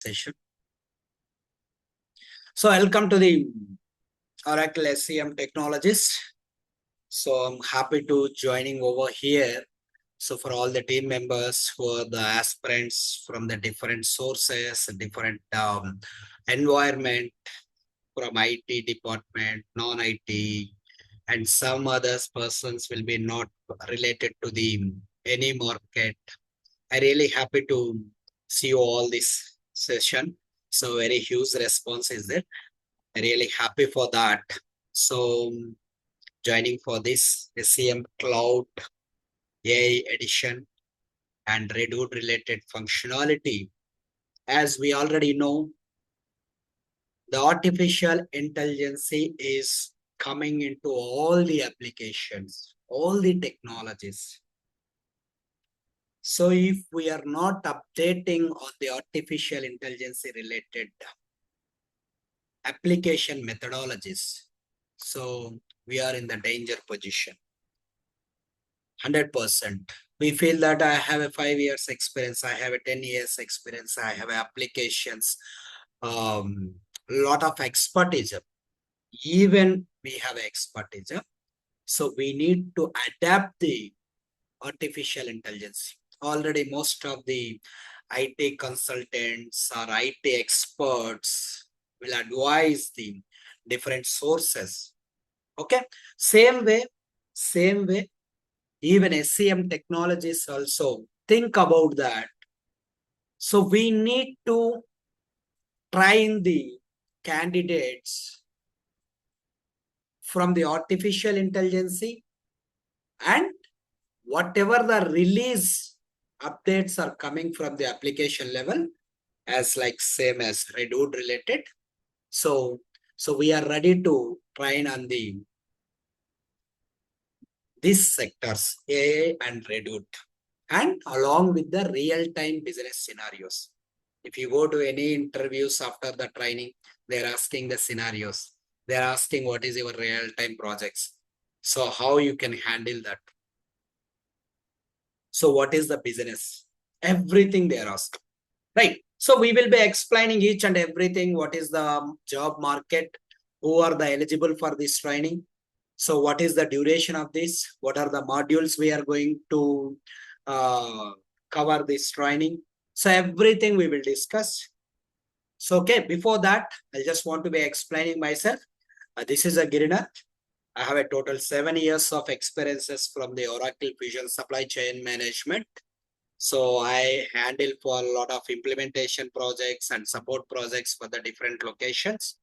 session. So welcome to the Oracle SCM Technologies. So I'm happy to joining over here. So for all the team members who are the aspirants from the different sources, different environment from IT department, non-IT, and some others persons will be not related to the any market. I really happy to see you all this session. So very huge response is there. Really happy for that. So joining for this SCM Cloud AI edition and Redwood related functionality. As we already know, the artificial intelligence is coming into all the applications, all the technologies. So if we are not updating on the artificial intelligence related application methodologies, so we are in the danger position. 100%. We feel that I have a 5 years experience, I have a 10 years experience, I have applications, lot of expertise. Even we have expertise. So we need to adapt the artificial intelligence. Already most of the IT consultants or IT experts will advise the different sources. Okay. Same way, even SCM technologies also think about that. So we need to train the candidates from the artificial intelligence and whatever the release updates are coming from the application level as like same as Redwood related. So we are ready to train on these sectors, AI and Redwood, and along with the real-time business scenarios. If you go to any interviews after the training, they're asking the scenarios. They're asking what is your real-time projects. So how you can handle that. So what is the business? Everything they are asking, right? So we will be explaining each and everything. What is the job market? Who are the eligible for this training? So what is the duration of this? What are the modules we are going to cover this training? So everything we will discuss. So, okay, before that, I just want to be explaining myself. This is a Girinath. I have a total 7 years of experiences from the Oracle Fusion Supply Chain Management. So I handle for a lot of implementation projects and support projects for the different locations.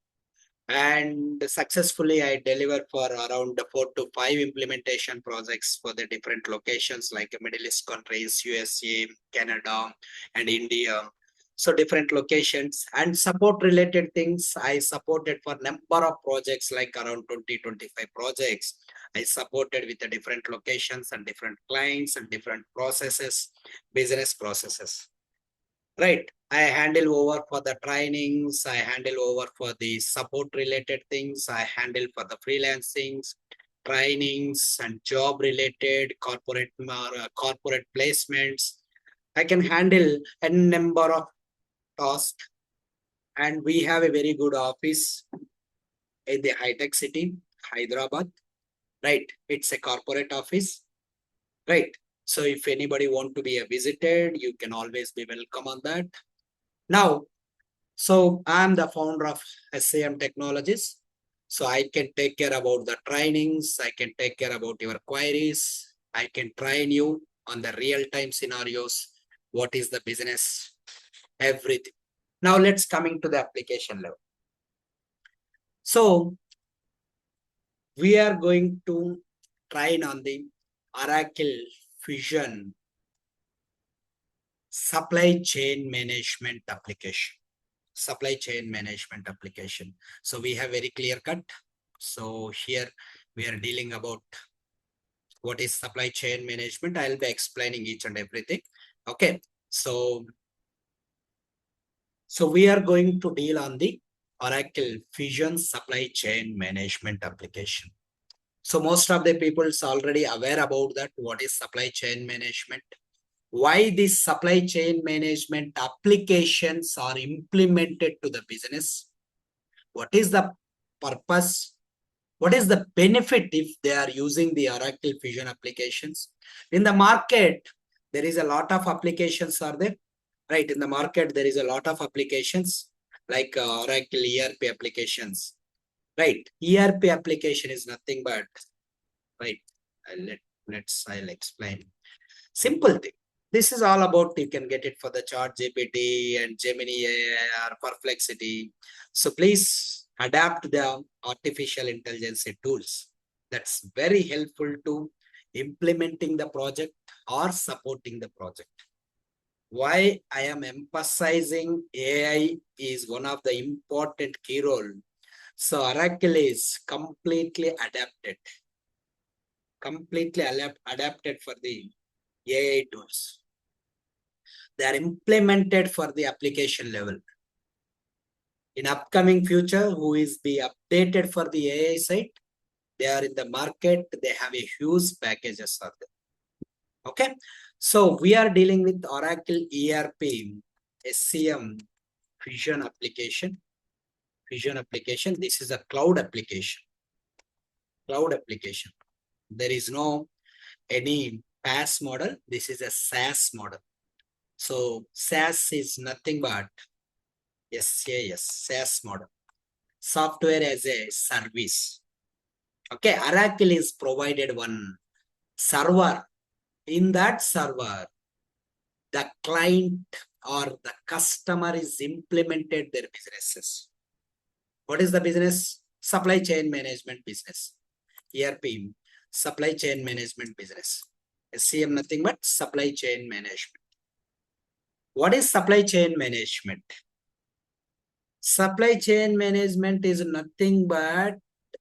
And successfully, I deliver for around 4 to 5 implementation projects for the different locations like Middle East countries, USA, Canada, and India. So different locations and support related things. I supported for number of projects like around 20-25 projects. I supported with the different locations and different clients and different processes, business processes. Right. I handle over for the trainings. I handle over for the support related things. I handle for the freelancings, trainings and job related corporate placements. I can handle a number of tasks, and we have a very good office in the Hitech city, Hyderabad. Right. It's a corporate office. Right. So if anybody want to be visited, you can always be welcome on that. Now, so I'm the founder of SCM Technologies. So I can take care about the trainings. I can take care about your queries. I can train you on the real-time scenarios. What is the business? Everything. Now let's coming to the application level. So we are going to train on the Oracle Fusion Supply Chain Management application. Supply chain management application. So we have very clear cut. So here we are dealing about what is supply chain management. I'll be explaining each and everything. Okay. So we are going to deal on the Oracle Fusion Supply Chain Management application. So most of the people is already aware about that. What is supply chain management? why these supply chain management applications are implemented to the business, what is the purpose, what is the benefit if they are using the Oracle Fusion applications. In the market, there is a lot of applications are there, right? In the market, there is a lot of applications like Oracle ERP applications, right? ERP application is nothing but, right? I'll explain. Simple thing. This is all about, you can get it for the Chat GPT and Gemini AI or Perplexity. So please adapt the artificial intelligence tools. That's very helpful to implementing the project or supporting the project. Why I am emphasizing AI is one of the important key role. So Oracle is completely adapted for the AI tools. They are implemented for the application level. In upcoming future, who is be updated for the AI side, they are in the market, they have a huge packages are there. Okay, so we are dealing with Oracle ERP SCM Fusion application. This is a cloud application. There is no any PaaS model. This is a SaaS model. So SaaS is nothing but SaaS model. Software as a service. Okay, Oracle is provided one server. In that server, the client or the customer is implemented their businesses. What is the business? Supply chain management business. ERP, supply chain management business. SCM nothing but supply chain management. What is supply chain management? Supply chain management is nothing but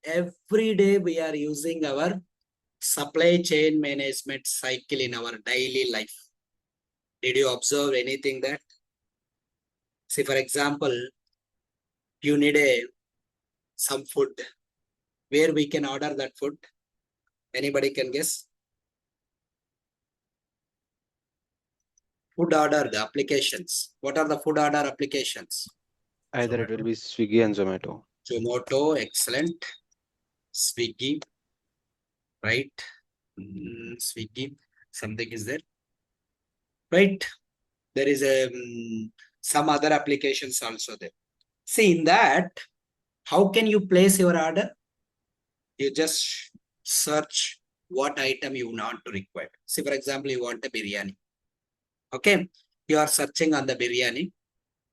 every day we are using our supply chain management cycle in our daily life. Did you observe anything that? See, for example, you need some food. Where we can order that food? Anybody can guess? Food order, the applications. What are the food order applications? Either it will be Swiggy and Zomato. Zomato, excellent. Swiggy, right? Swiggy, something is there, right? There is a some other applications also there. See, in that, how can you place your order? You just search what item you want to require. See, for example, you want a biryani. Okay, you are searching on the biryani,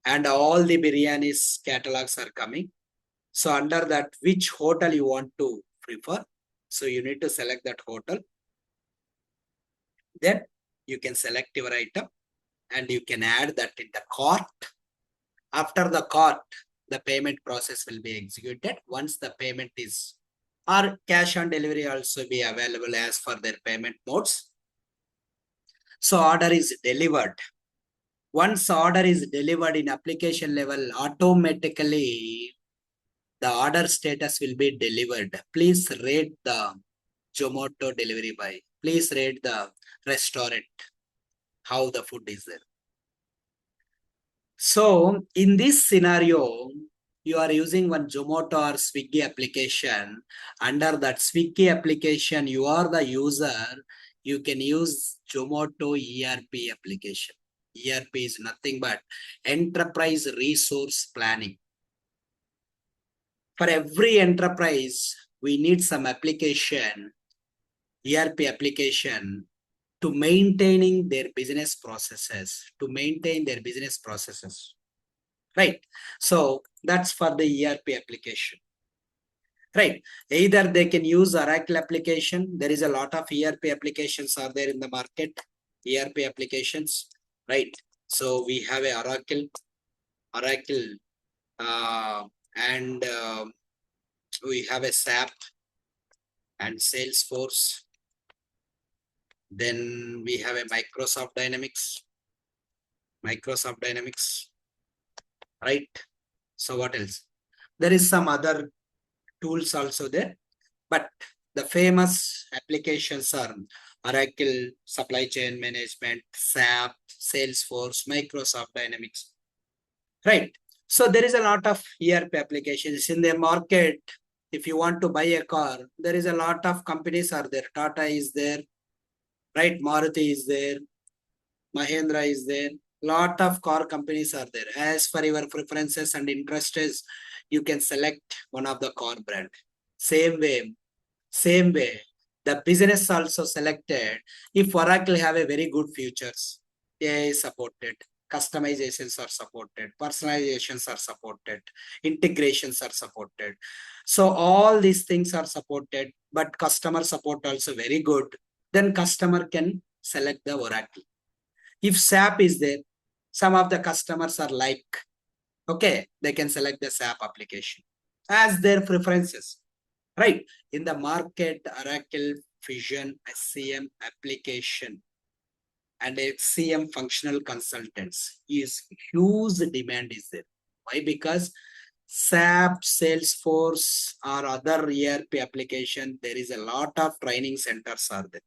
and all the biryanis catalogs are coming. So under that, which hotel you want to prefer? So you need to select that hotel. Then you can select your item and you can add that in the cart. After the cart, the payment process will be executed. Once the payment is, or cash on delivery also be available as for their payment modes. So order is delivered. Once order is delivered in application level, automatically the order status will be delivered. Please rate the Zomato delivery boy. Please rate the restaurant, how the food is there. So in this scenario, you are using one Zomato or Swiggy application. Under that Swiggy application, you are the user. You can use Zomato ERP application. ERP is nothing but enterprise resource planning. For every enterprise, we need some application, ERP application, to maintaining their business processes, right? So that's for the ERP application, right? Either they can use Oracle application. There is a lot of ERP applications are there in the market, ERP applications, right? So we have a Oracle, and we have a SAP and Salesforce. Then we have a Microsoft Dynamics, right? So what else? There is some other tools also there, but the famous applications are Oracle, supply chain management, SAP, Salesforce, Microsoft Dynamics, right? So there is a lot of ERP applications in the market. If you want to buy a car, there is a lot of companies are there. Tata is there, right? Maruti is there, Mahindra is there. Lot of car companies are there. As for your preferences and interests, you can select one of the car brand. Same way, the business also selected. If Oracle have a very good features, AI is supported, customizations are supported, personalizations are supported, integrations are supported. So all these things are supported, but customer support also very good. Then customer can select the Oracle. If SAP is there, some of the customers are like, okay, they can select the SAP application as their preferences, right? In the market, Oracle Fusion SCM application and SCM functional consultants is huge demand is there. Why? Because SAP, Salesforce or other ERP application, there is a lot of training centers are there.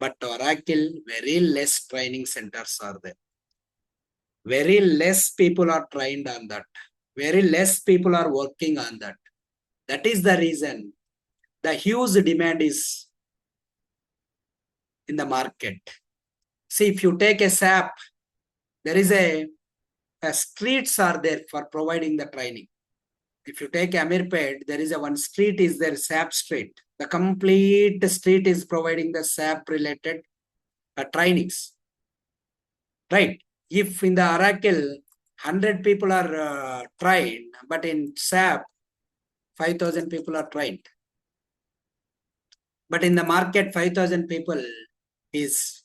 But Oracle, very less training centers are there. Very less people are trained on that. Very less people are working on that. That is the reason the huge demand is in the market. See, if you take a SAP, there is a streets are there for providing the training. If you take Amirpet, there is a one street is there, SAP street. The complete street is providing the SAP related trainings, right? If in the Oracle, 100 people are trained, but in SAP, 5,000 people are trained. But in the market, 5,000 people is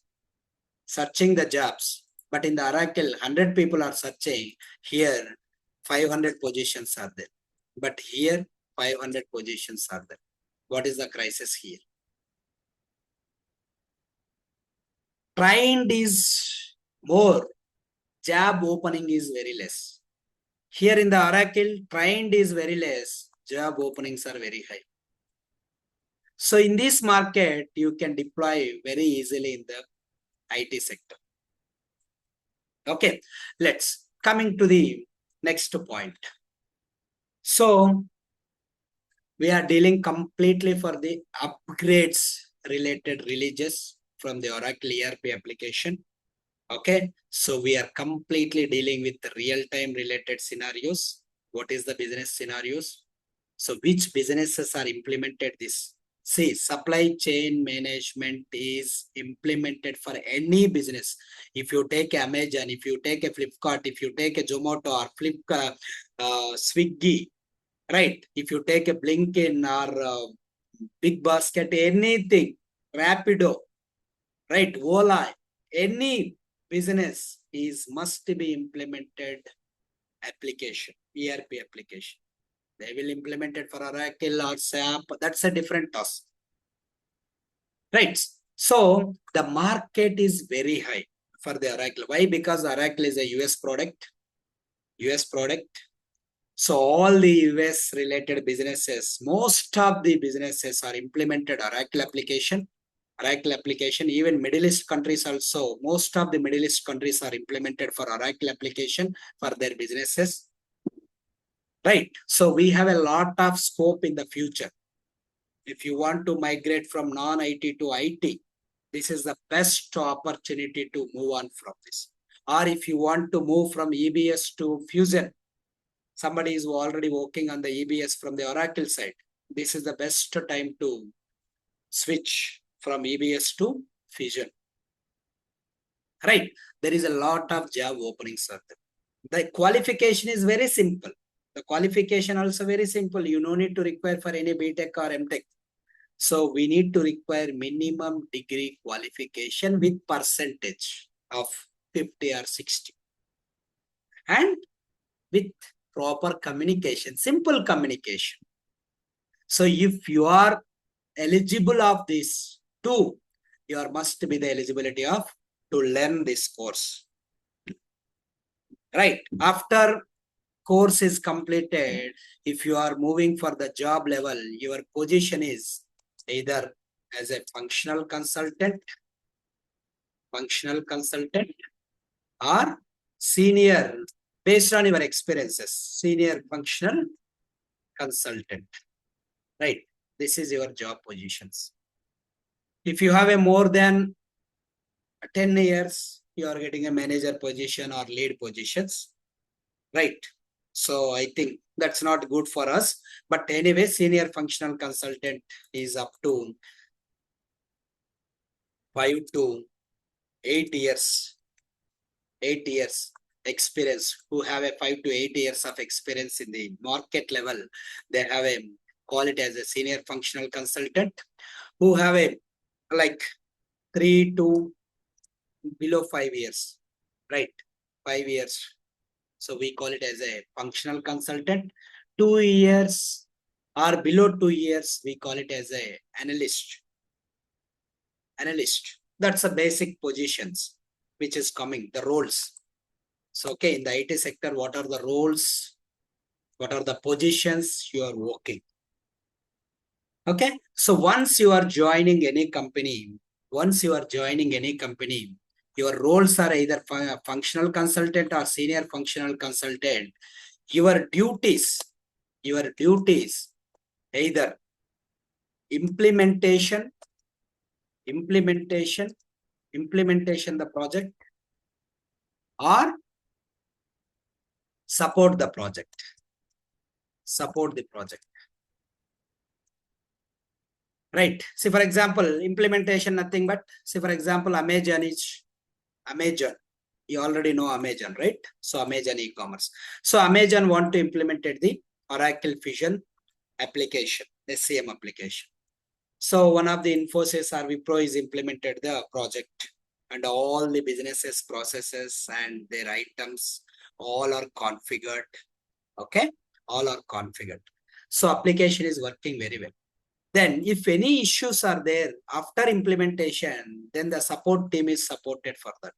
searching the jobs. But in the Oracle, 100 people are searching. Here, 500 positions are there. But here, 500 positions are there. What is the crisis here? Trained is more. Job opening is very less. Here in the Oracle, trained is very less. Job openings are very high. So in this market, you can deploy very easily in the IT sector. Okay, let's coming to the next point. So we are dealing completely for the upgrades related releases from the Oracle ERP application. Okay, so we are completely dealing with the real-time related scenarios. What is the business scenarios? So which businesses are implemented this? See, supply chain management is implemented for any business. If you take Amazon, if you take a Flipkart, if you take a Zomato or Swiggy, right? If you take a Blinkin or Big Basket, anything, Rapido, right? Ola, any business is must be implemented application, ERP application. They will implement it for Oracle or SAP. That's a different task. Right. So the market is very high for the Oracle. Why? Because Oracle is a US product. US product. So all the US related businesses, most of the businesses are implemented Oracle application. Oracle application, even Middle East countries also, most of the Middle East countries are implemented for Oracle application for their businesses. Right. So we have a lot of scope in the future. If you want to migrate from non-IT to IT, this is the best opportunity to move on from this. Or if you want to move from EBS to Fusion, somebody is already working on the EBS from the Oracle side. This is the best time to switch from EBS to Fusion. Right. There is a lot of job openings. The qualification is very simple. The qualification also very simple. You no need to require for any BTech or MTech. So we need to require minimum degree qualification with percentage of 50 or 60. And with proper communication, simple communication. So if you are eligible of this too, you must be the eligibility of to learn this course. Right. After course is completed, if you are moving for the job level, your position is either as a functional consultant functional consultant, or senior, based on your experiences, senior functional consultant, right? This is your job positions. If you have a more than 10 years, you are getting a manager position or lead positions, right? So I think that's not good for us. But anyway, senior functional consultant is up to 5 to 8 years, 8 years experience, who have a 5 to 8 years of experience in the market level. They have a, call it as a senior functional consultant, who have a like 3 to below 5 years, right? 5 years. So we call it as a functional consultant. 2 years or below 2 years, we call it as a analyst. Analyst. That's the basic positions which is coming, the roles. So, okay, in the IT sector, what are the roles? What are the positions you are working? Okay, so once you are joining any company, your roles are either functional consultant or senior functional consultant. Your duties, either implementation the project, or support the project. Right. See, for example, implementation, nothing but, say, for example, Amazon. You already know Amazon, right? So Amazon e-commerce. So Amazon want to implement the Oracle Fusion application, SCM application. So one of the Infosys or Wipro is implemented the project, and all the businesses, processes, and their items all are configured. Okay, all are configured. So application is working very well. Then if any issues are there after implementation, then the support team is supported for that.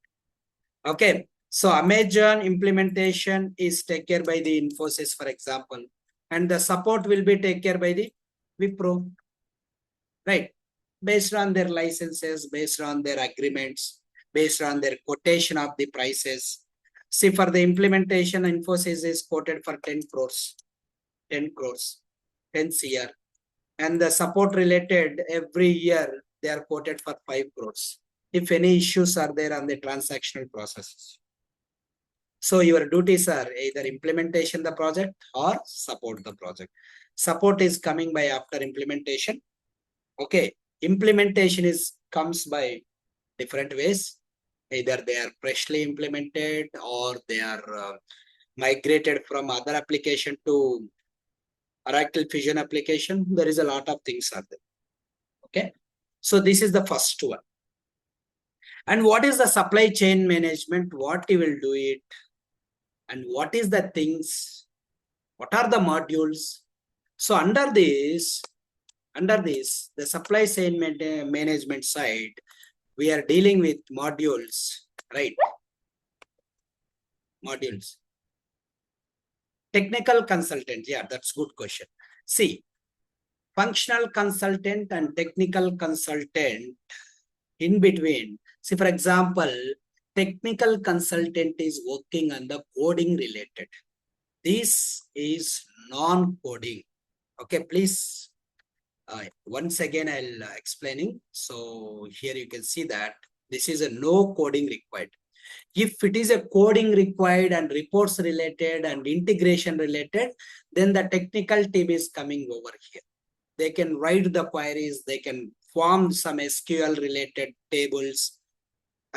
Okay, so Amazon implementation is taken care by the Infosys, for example, and the support will be taken care by the Wipro, right? Based on their licenses, based on their agreements, based on their quotation of the prices. See, for the implementation, Infosys is quoted for 10 crores, 10 crores, 10 CR. And the support related every year, they are quoted for 5 crores. If any issues are there on the transactional processes. So your duties are either implementation the project or support the project. Support is coming by after implementation. Okay, implementation comes by different ways. Either they are freshly implemented or they are migrated from other application to Oracle Fusion application. There is a lot of things are there. Okay, so this is the first one. And what is the supply chain management? What you will do it? And what is the things? What are the modules? So under this, the supply chain management side, we are dealing with modules, right? Modules. Technical consultant, yeah, that's good question. See, functional consultant and technical consultant in between. See, for example, technical consultant is working on the coding related. This is non-coding. Okay, please. Once again, I'll explaining. So here you can see that this is a no coding required. If it is a coding required and reports related and integration related, then the technical team is coming over here. They can write the queries, they can form some SQL related tables,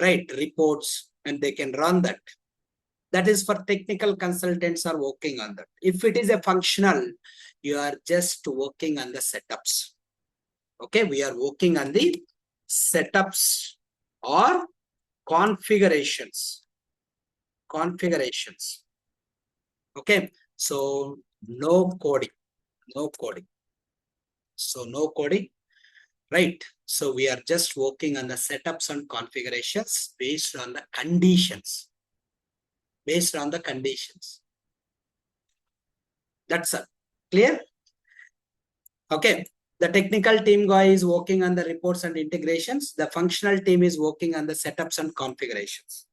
right, reports, and they can run that. That is for technical consultants are working on that. If it is a functional, you are just working on the setups. Okay, we are working on the setups or configurations. Okay, so no coding. So no coding, right? So we are just working on the setups and configurations based on the conditions. That's clear. Okay, The technical team guy is working on the reports and integrations. The functional team is working on the setups and configurations.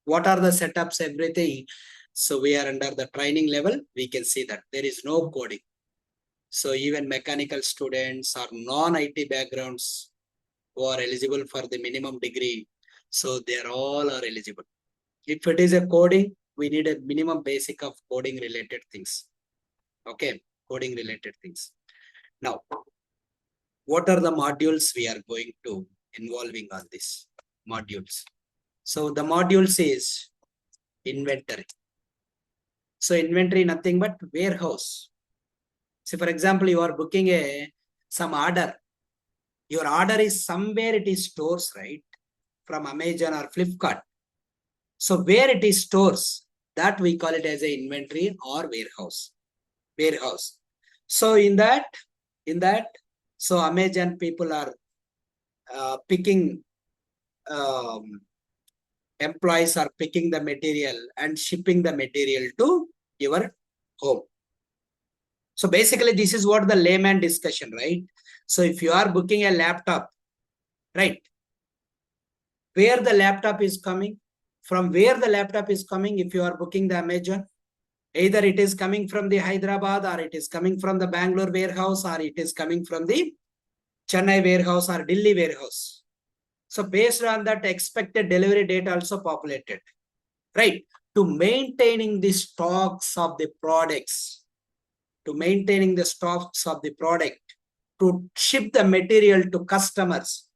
What are the setups, everything? So we are under the training level. We can see that there is no coding. So even mechanical students or non-IT backgrounds who are eligible for the minimum degree, so they are all are eligible. If it is a coding, we need a minimum basic of coding related things. Okay, coding related things. Now, what are the modules we are going to involving on this modules? So the modules is inventory. So inventory nothing but warehouse. So for example, you are booking some order. Your order is somewhere it is stores, right? From Amazon or Flipkart. So where it is stores, that we call it as a inventory or warehouse. Warehouse. So in that, so Amazon people are picking, employees are picking the material and shipping the material to your home. So basically, this is what the layman discussion, right? So if you are booking a laptop, right? Where the laptop is coming, from where the laptop is coming, if you are booking the Amazon, either it is coming from the Hyderabad or it is coming from the Bangalore warehouse or it is coming from the Chennai warehouse or Delhi warehouse. So based on that expected delivery date also populated, right? To maintaining the stocks of the products, to maintaining the stocks of the product, to ship the material to customers,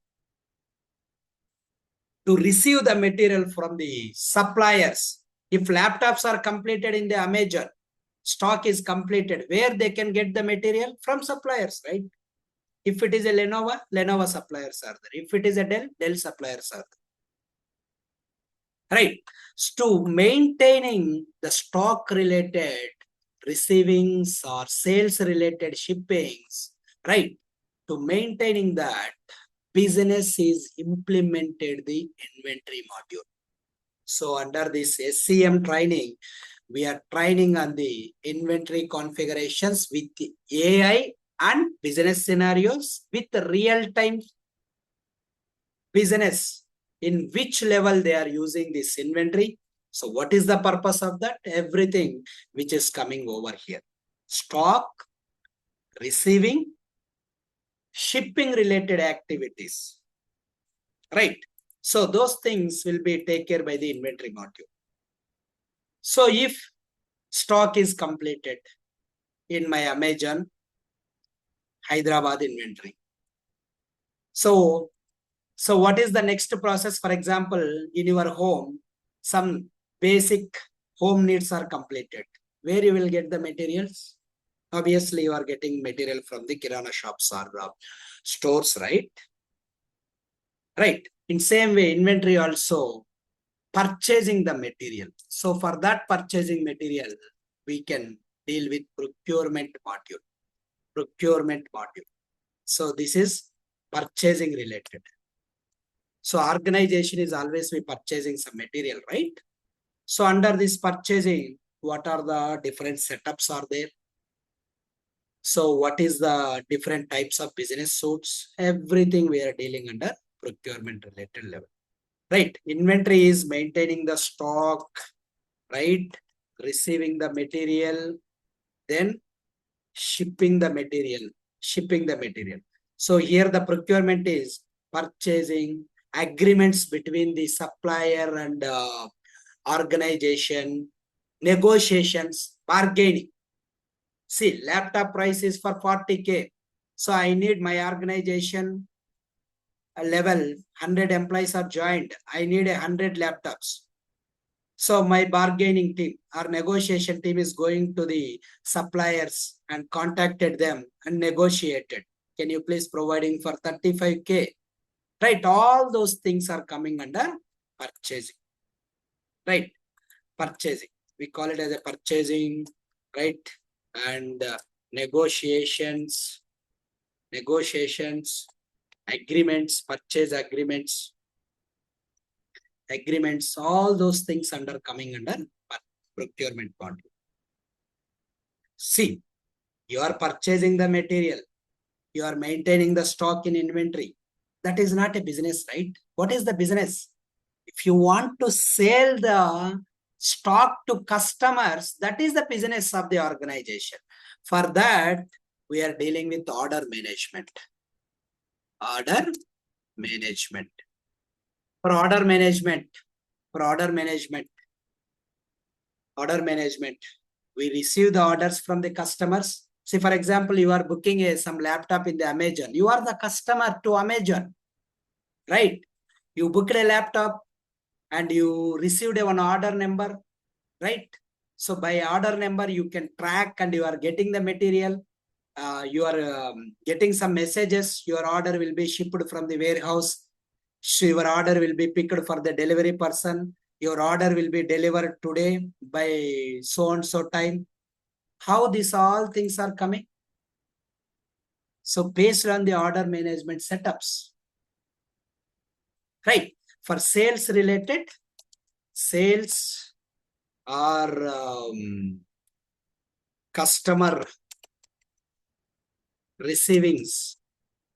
to receive the material from the suppliers. If laptops are completed in the Amazon, stock is completed, where they can get the material from suppliers, right? If it is a Lenovo suppliers are there. If it is a Dell suppliers are there. Right. So to maintaining the stock related receivings or sales related shippings, right? To maintaining that, business is implemented the inventory module. So under this SCM training, we are training on the inventory configurations with the AI and business scenarios with real-time business, in which level they are using this inventory. So what is the purpose of that? Everything which is coming over here. Stock, receiving, shipping related activities. Right. So those things will be taken care by the inventory module. So if stock is completed in my Amazon Hyderabad inventory. So what is the next process? For example, in your home, some basic home needs are completed. Where you will get the materials? Obviously, you are getting material from the kirana shops or stores, right? Right. In same way, inventory also purchasing the material. So for that purchasing material, we can deal with procurement module. Procurement module. So this is purchasing related. So organization is always be purchasing some material, right? So under this purchasing, what are the different setups are there? So what is the different types of business suits? Everything we are dealing under procurement related level. Right. Inventory is maintaining the stock, right? Receiving the material, then shipping the material. So here the procurement is purchasing, agreements between the supplier and organization, negotiations, bargaining. See, laptop price is for 40K. So I need my organization level, 100 employees are joined. I need 100 laptops. So my bargaining team, our negotiation team is going to the suppliers and contacted them and negotiated. Can you please providing for 35K? Right, all those things are coming under purchasing. Right, purchasing. We call it as a purchasing, right? And negotiations, agreements, purchase agreements, all those things under coming under procurement module. See, you are purchasing the material. You are maintaining the stock in inventory. That is not a business, right? What is the business? If you want to sell the stock to customers, that is the business of the organization. For that, we are dealing with order management. Order management. For order management, we receive the orders from the customers. See, for example, you are booking some laptop in the Amazon. You are the customer to Amazon, right? You booked a laptop and you received one order number, right? So by order number, you can track and you are getting the material. You are getting some messages. Your order will be shipped from the warehouse. So your order will be picked for the delivery person. Your order will be delivered today by so and so time. How these all things are coming? So based on the order management setups, right? For sales related, sales or customer receivings.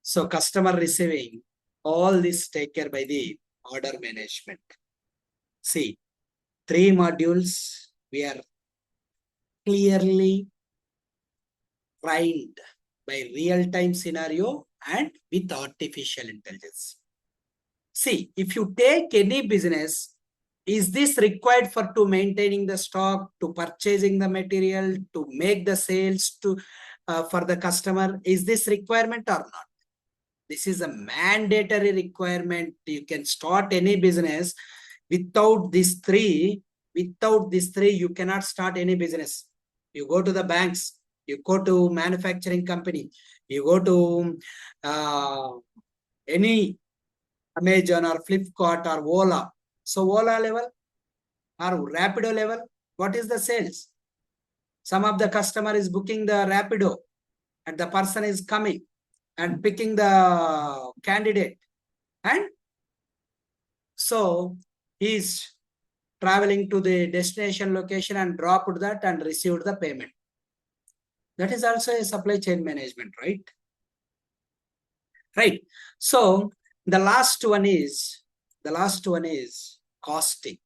So customer receiving, all this take care by the order management. See, 3 modules we are clearly trained by real-time scenario and with artificial intelligence. See, if you take any business, is this required for to maintaining the stock, to purchasing the material, to make the sales to for the customer? Is this requirement or not? This is a mandatory requirement. You can start any business without these three. Without these three, you cannot start any business. You go to the banks, you go to manufacturing company, you go to any Amazon or Flipkart or Ola. So Ola level or Rapido level, what is the sales? Some of the customer is booking the Rapido and the person is coming and picking the candidate. And so he's traveling to the destination location and dropped that and received the payment. That is also a supply chain management, right? Right. So the last one is costing.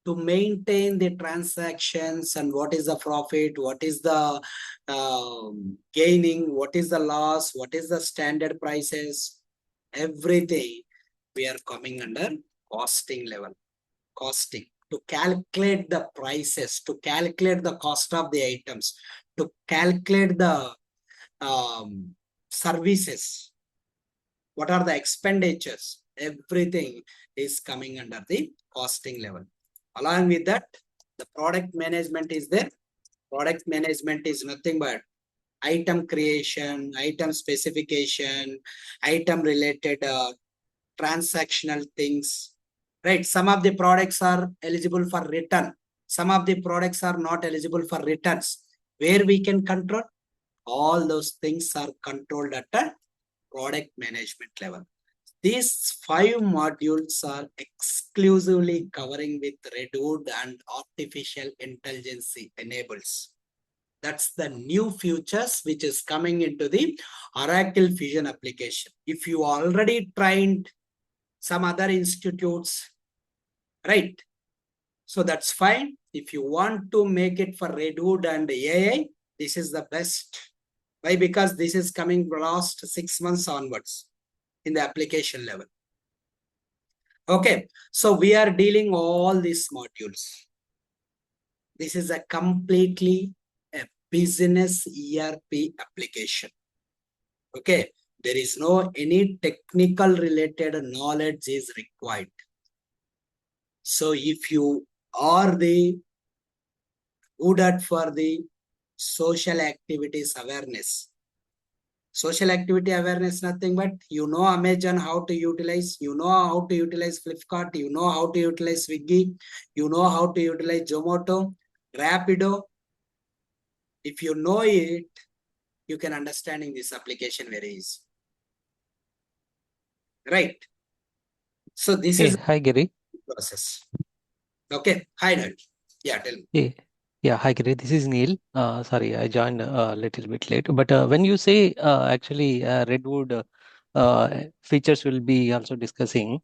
To maintain the transactions and what is the profit, what is the gaining, what is the loss, what is the standard prices, everything we are coming under costing level. Costing, to calculate the prices, to calculate the cost of the items, to calculate the services, what are the expenditures, everything is coming under the costing level. Along with that, the product management is there. Product management is nothing but item creation, item specification, item related transactional things, right? Some of the products are eligible for return. Some of the products are not eligible for returns. Where we can control, all those things are controlled at a product management level. These 5 modules are exclusively covering with Redwood and artificial intelligence enables. That's the new features which is coming into the Oracle Fusion application. If you already trained some other institutes, right? So that's fine. If you want to make it for Redwood and AI, this is the best. Why? Because this is coming last 6 months onwards in the application level. Okay, so we are dealing all these modules. This is a completely a business ERP application. Okay, there is no any technical related knowledge is required. So if you are the good at for the social activities awareness, social activity awareness, nothing but you know Amazon how to utilize, you know how to utilize Flipkart, you know how to utilize Swiggy, you know how to utilize Zomato, Rapido. If you know it, you can understanding this application very easy. Right. So this Hey, is hi Gary. the process. Okay. Hi, Nat. Yeah, tell me. Hey, Yeah, hi, Giri. This is Neil. Sorry, I joined a little bit late. But when you say actually Redwood features will be also discussing,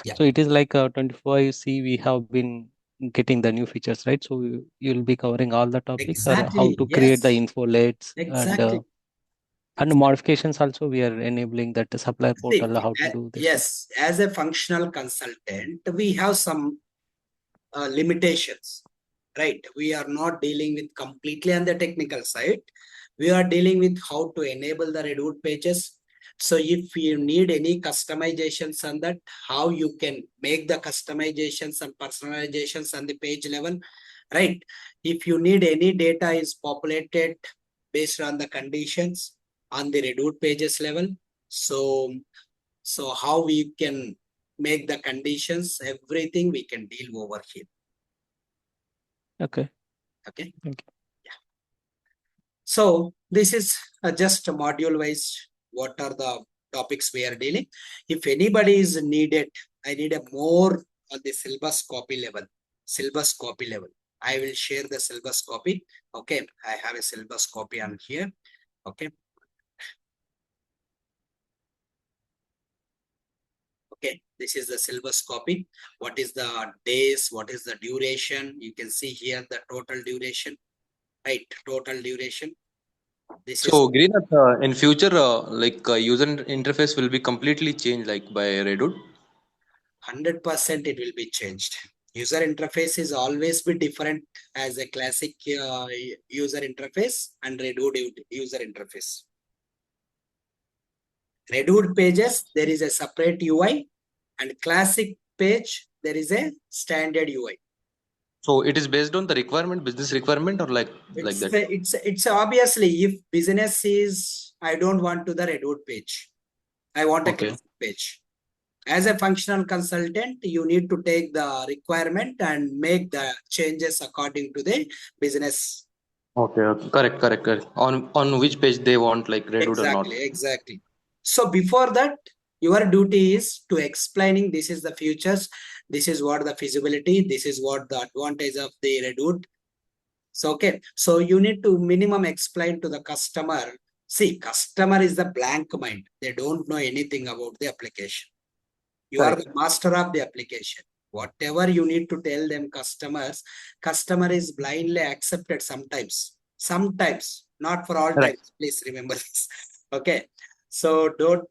Yeah, so it is like 25C we have been getting the new features, right? So you'll be covering all the topics or how exactly. to create the Yes, infolettes exactly. and Exactly. modifications also we are enabling that the supplier See, portal how to do this stuff. yes, as a functional consultant, we have some limitations, right? We are not dealing with completely on the technical side. We are dealing with how to enable the Redwood pages. So if you need any customizations on that, how you can make the customizations and personalizations on the page level, right? If you need any data is populated based on the conditions on the Redwood pages level. So, so how we can make the conditions, everything we can deal over here. Okay. Okay. Thank you. Yeah. So this is just a module wise. What are the topics we are dealing? If anybody is needed, I need a more on the syllabus copy level. Syllabus copy level. I will share the syllabus copy. Okay. I have a syllabus copy on here. Okay. Okay. This is the syllabus copy. What is the days? What is the duration? You can see here the total duration. Right. Total duration. This is So, Greenath, in future, user interface will be completely changed, like by Redwood. 100% it will be changed. User interface is always be different as a classic user interface and Redwood user interface. Redwood pages, there is a separate UI, and classic page, there is a standard UI. So it is based on the requirement, business requirement, or like that. It's obviously if business is, I don't want to the Redwood page. I want a Okay. classic page. As a functional consultant, you need to take the requirement and make the changes according to the business. Okay. Okay. Correct. On which page they want, like Redwood or not. Exactly. So before that, your duty is to explaining this is the futures, this is what the feasibility, this is what the advantage of the Redwood. So okay, so you need to minimum explain to the customer. See, customer is the blank mind. They don't know anything about the application. You are the Correct. master of the application. Whatever you need to tell them customers, customer is blindly accepted sometimes, not for all Correct. times. Please remember this. Okay. So don't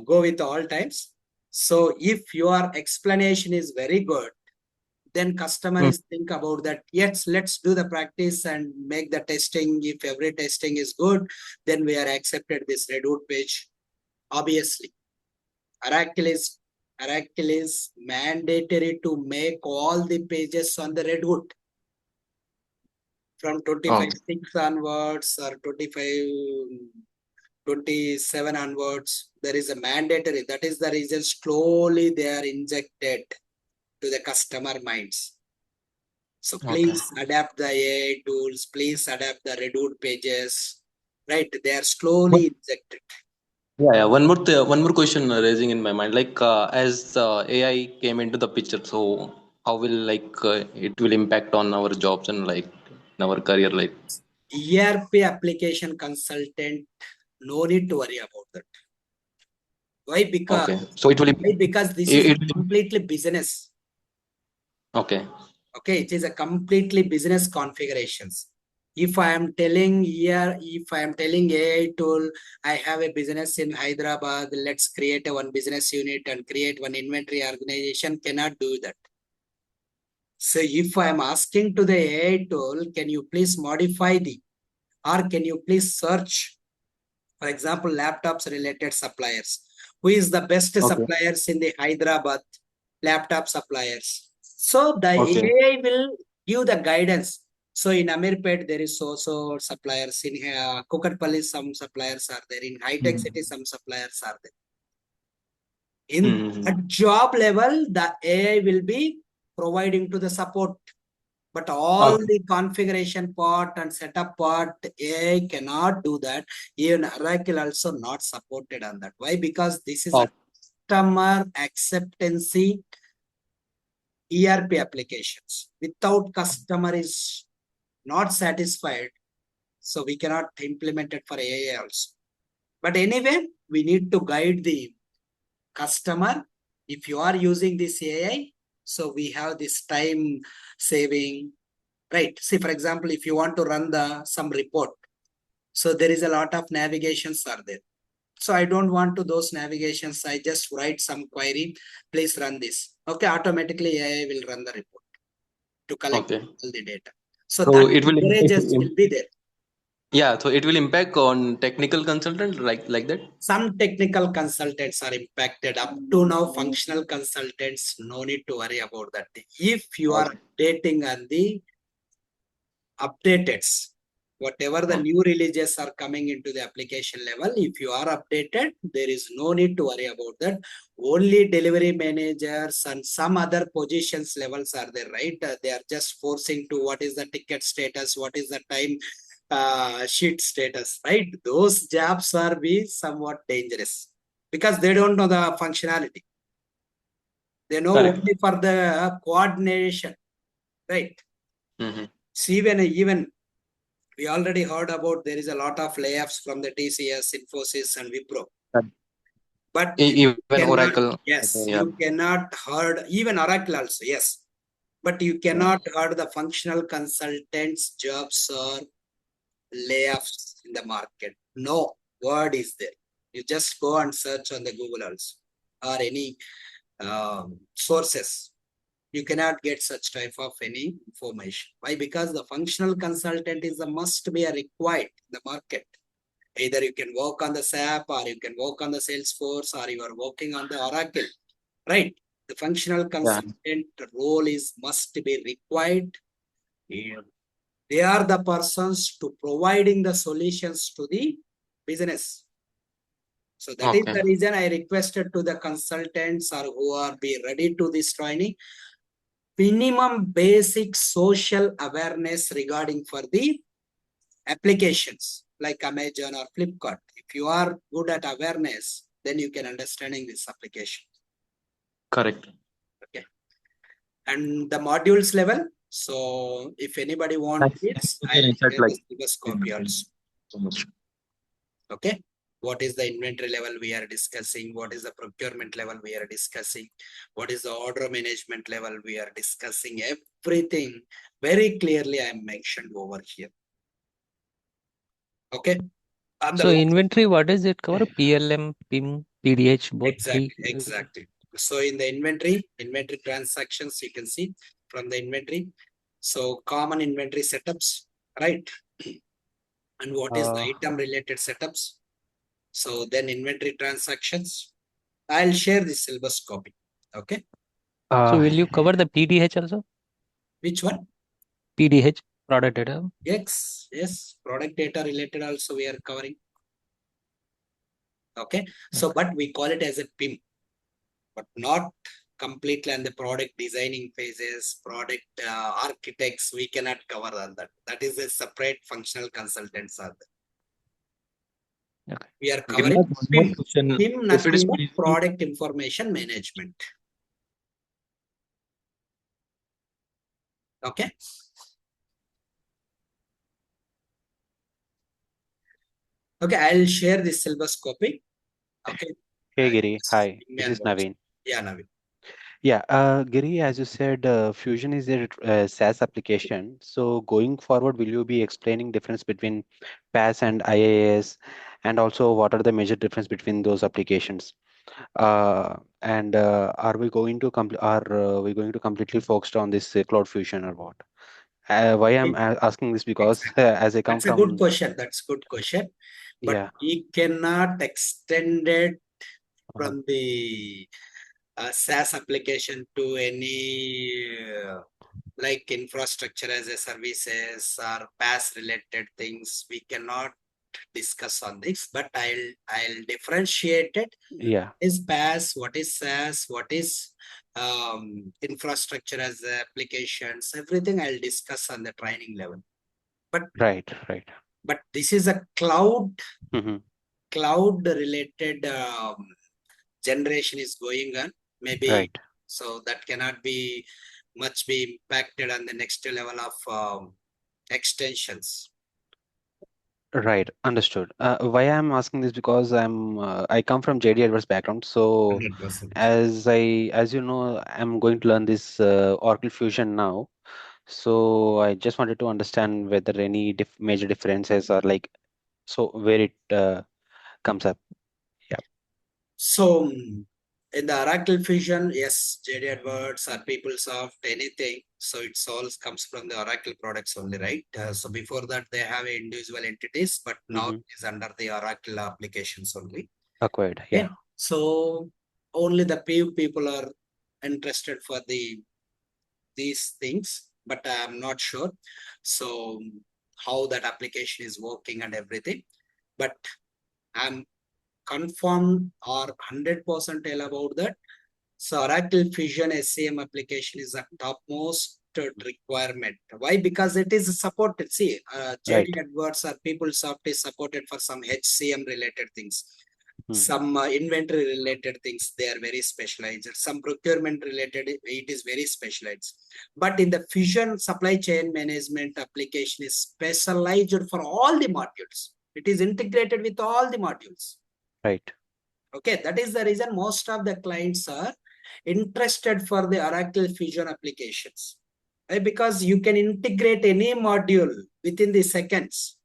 go with all times. So if your explanation is very good, then customer Hmm. is think about that. Yes, let's do the practice and make the testing. If every testing is good, then we are accepted this Redwood page. Obviously. Oracle is mandatory to make all the pages on the Redwood from 25 Okay. 6 onwards or 25 27 onwards. There is a mandatory. That is the reason slowly they are injected to the customer minds. So Okay. please adapt the AI tools. Please adapt the Redwood pages. Right? They are slowly injected. Yeah. One more question raising in my mind. As AI came into the picture, so how will it will impact on our jobs and like in our career, like. ERP application consultant, no need to worry about that. Why? Okay. So it will. Because this is It completely business. okay. Okay, it is a completely business configurations. If I am telling here, if I am telling AI tool, I have a business in Hyderabad, let's create a one business unit and create one inventory organization, cannot do that. So if I am asking to the AI tool, can you please modify or can you please search, for example, laptops related suppliers? Who is the best Okay. suppliers in the Hyderabad laptop suppliers? So the Okay. AI will give the guidance. So in Amirpet, there is also suppliers. In Kukatpalli, some suppliers are there. In Hitech Hmm. City, some suppliers are there. In Hmm. a job level, the AI will be providing to the support. But all Okay. the configuration part and setup part, AI cannot do that. Even Oracle also not supported on that. Why? Because this is a Okay. customer acceptancy ERP applications. Without customer is not satisfied, so we cannot implement it for AI also. But anyway, we need to guide the customer. If you are using this AI, so we have this time saving, right? See, for example, if you want to run some report, so there is a lot of navigations are there. So I don't want to those navigations. I just write some query, please run this. Okay, automatically AI will run the report to collect Okay. all the data. So So that it will leverages will be there. yeah, so it will impact on technical consultant like that. Some technical consultants are impacted. Up to now, functional consultants, no need to worry about that. If you are updating on the updateds, whatever the new releases are coming into the application level, if you are updated, there is no need to worry about that. Only delivery managers and some other positions levels are there, right? They are just forcing to what is the ticket status, what is the time sheet status, right? Those jobs are be somewhat dangerous because they don't know the functionality. They know Correct. only for the coordination, right? Mhm. See, even we already heard about there is a lot of layoffs from the TCS, Infosys, and Wipro. But you Even cannot, Oracle. yes, Yeah. you cannot heard even Oracle also, yes. But you cannot heard the functional consultants jobs or layoffs in the market. No word is there. You just go and search on the Google also or any sources. You cannot get such type of any information. Why? Because the functional consultant is a must be a required in the market. Either you can work on the SAP or you can work on the Salesforce or you are working on the Oracle, right? The functional consultant role is must be required. They are the persons to providing the solutions to the business. So that is Okay. the reason I requested to the consultants or who are be ready to this training, minimum basic social awareness regarding for the applications like Amazon or Flipkart. If you are good at awareness, then you can understanding this application. Correct. Okay. And the modules level. So if anybody wants this, I'll share the syllabus copy also. Okay. What is the inventory level we are discussing? What is the procurement level we are discussing? What is the order management level we are discussing? Everything very clearly I mentioned over here. Okay. So inventory, what does it cover? PLM, PIM, PDH, both three? Exactly. So in the inventory transactions, you can see from the inventory. So common inventory setups, right? And what is the item related setups? So then inventory transactions. I'll share the syllabus copy. Okay. So will you cover the PDH also? Which one? PDH, product data. Yes. Product data related also we are covering. Okay. So, but we call it as a PIM, but not completely on the product designing phases, product architects. We cannot cover all that. That is a separate functional consultants are there. Okay. We are covering PIM. PIM, If it nothing is but product information management. Okay. Okay, I'll share this syllabus copy. Okay. Hey Giri, hi, this is Naveen. Yeah, Naveen. Yeah, Giri, as you said, Fusion is a SaaS application. So going forward, will you be explaining difference between PaaS and IaaS, and also what are the major difference between those applications? And are we going to we going to completely focused on this Cloud Fusion or what? Why I'm asking this because as I come That's a from good question. That's a good question. But yeah. we cannot extend it from the SaaS application to any like infrastructure as a services or PaaS related things. We cannot discuss on this, but I'll differentiate it. Yeah. Is PaaS, what is SaaS, what is infrastructure as applications, everything I'll discuss on the training level. But Right. but this is a cloud Mm-hmm. cloud related generation is going on, maybe. Right. So that cannot be much be impacted on the next level of extensions. Right, understood. Why I'm asking this because I come from JD Edwards background, so 100%. as you know, I'm going to learn this Oracle Fusion now. So I just wanted to understand whether any major differences are like so where it comes up. Yeah. So in the Oracle Fusion, yes, JD Edwards or PeopleSoft, anything. So it's all comes from the Oracle products only, right? So before that, they have individual entities, but now Mm-hmm. it is under the Oracle applications only. Acquired. Okay. Yeah. So only the few people are interested for these things, but I'm not sure. So how that application is working and everything, but I'm confirmed or 100% tell about that. So Oracle Fusion SCM application is a topmost requirement. Why? Because it is supported. See, Right. JD Edwards or PeopleSoft is supported for some HCM related things. Hmm. Some inventory related things, they are very specialized. Some procurement related, it is very specialized. But in the Fusion supply chain management application is specialized for all the modules. It is integrated with all the modules. Right. Okay, that is the reason most of the clients are interested for the Oracle Fusion applications. Right? Because you can integrate any module within the seconds.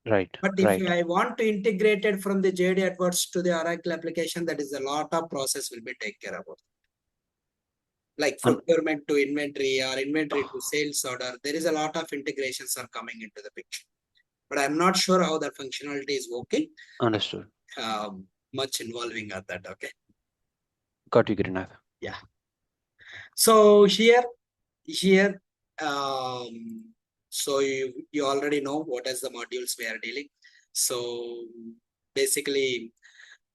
Right. But if Right. I want to integrate it from the JD Edwards to the Oracle application, that is a lot of process will be taken care of. Like Un procurement to inventory or inventory to sales order, there is a lot of integrations are coming into the picture. But I'm not sure how the functionality is working. Understood. Much involving at that. Okay. Got you, Girinath. Yeah. So here, so you already know what is the modules we are dealing. So basically,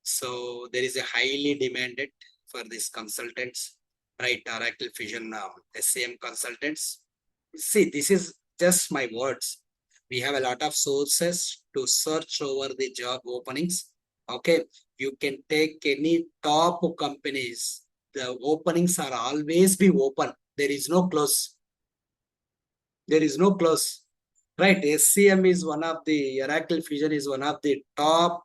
so there is a highly demanded for these consultants, right? Oracle Fusion SCM consultants. See, this is just my words. We have a lot of sources to search over the job openings. Okay, you can take any top companies. The openings are always be open. There is no close. There is no close. Right, SCM is one of the Oracle Fusion is one of the top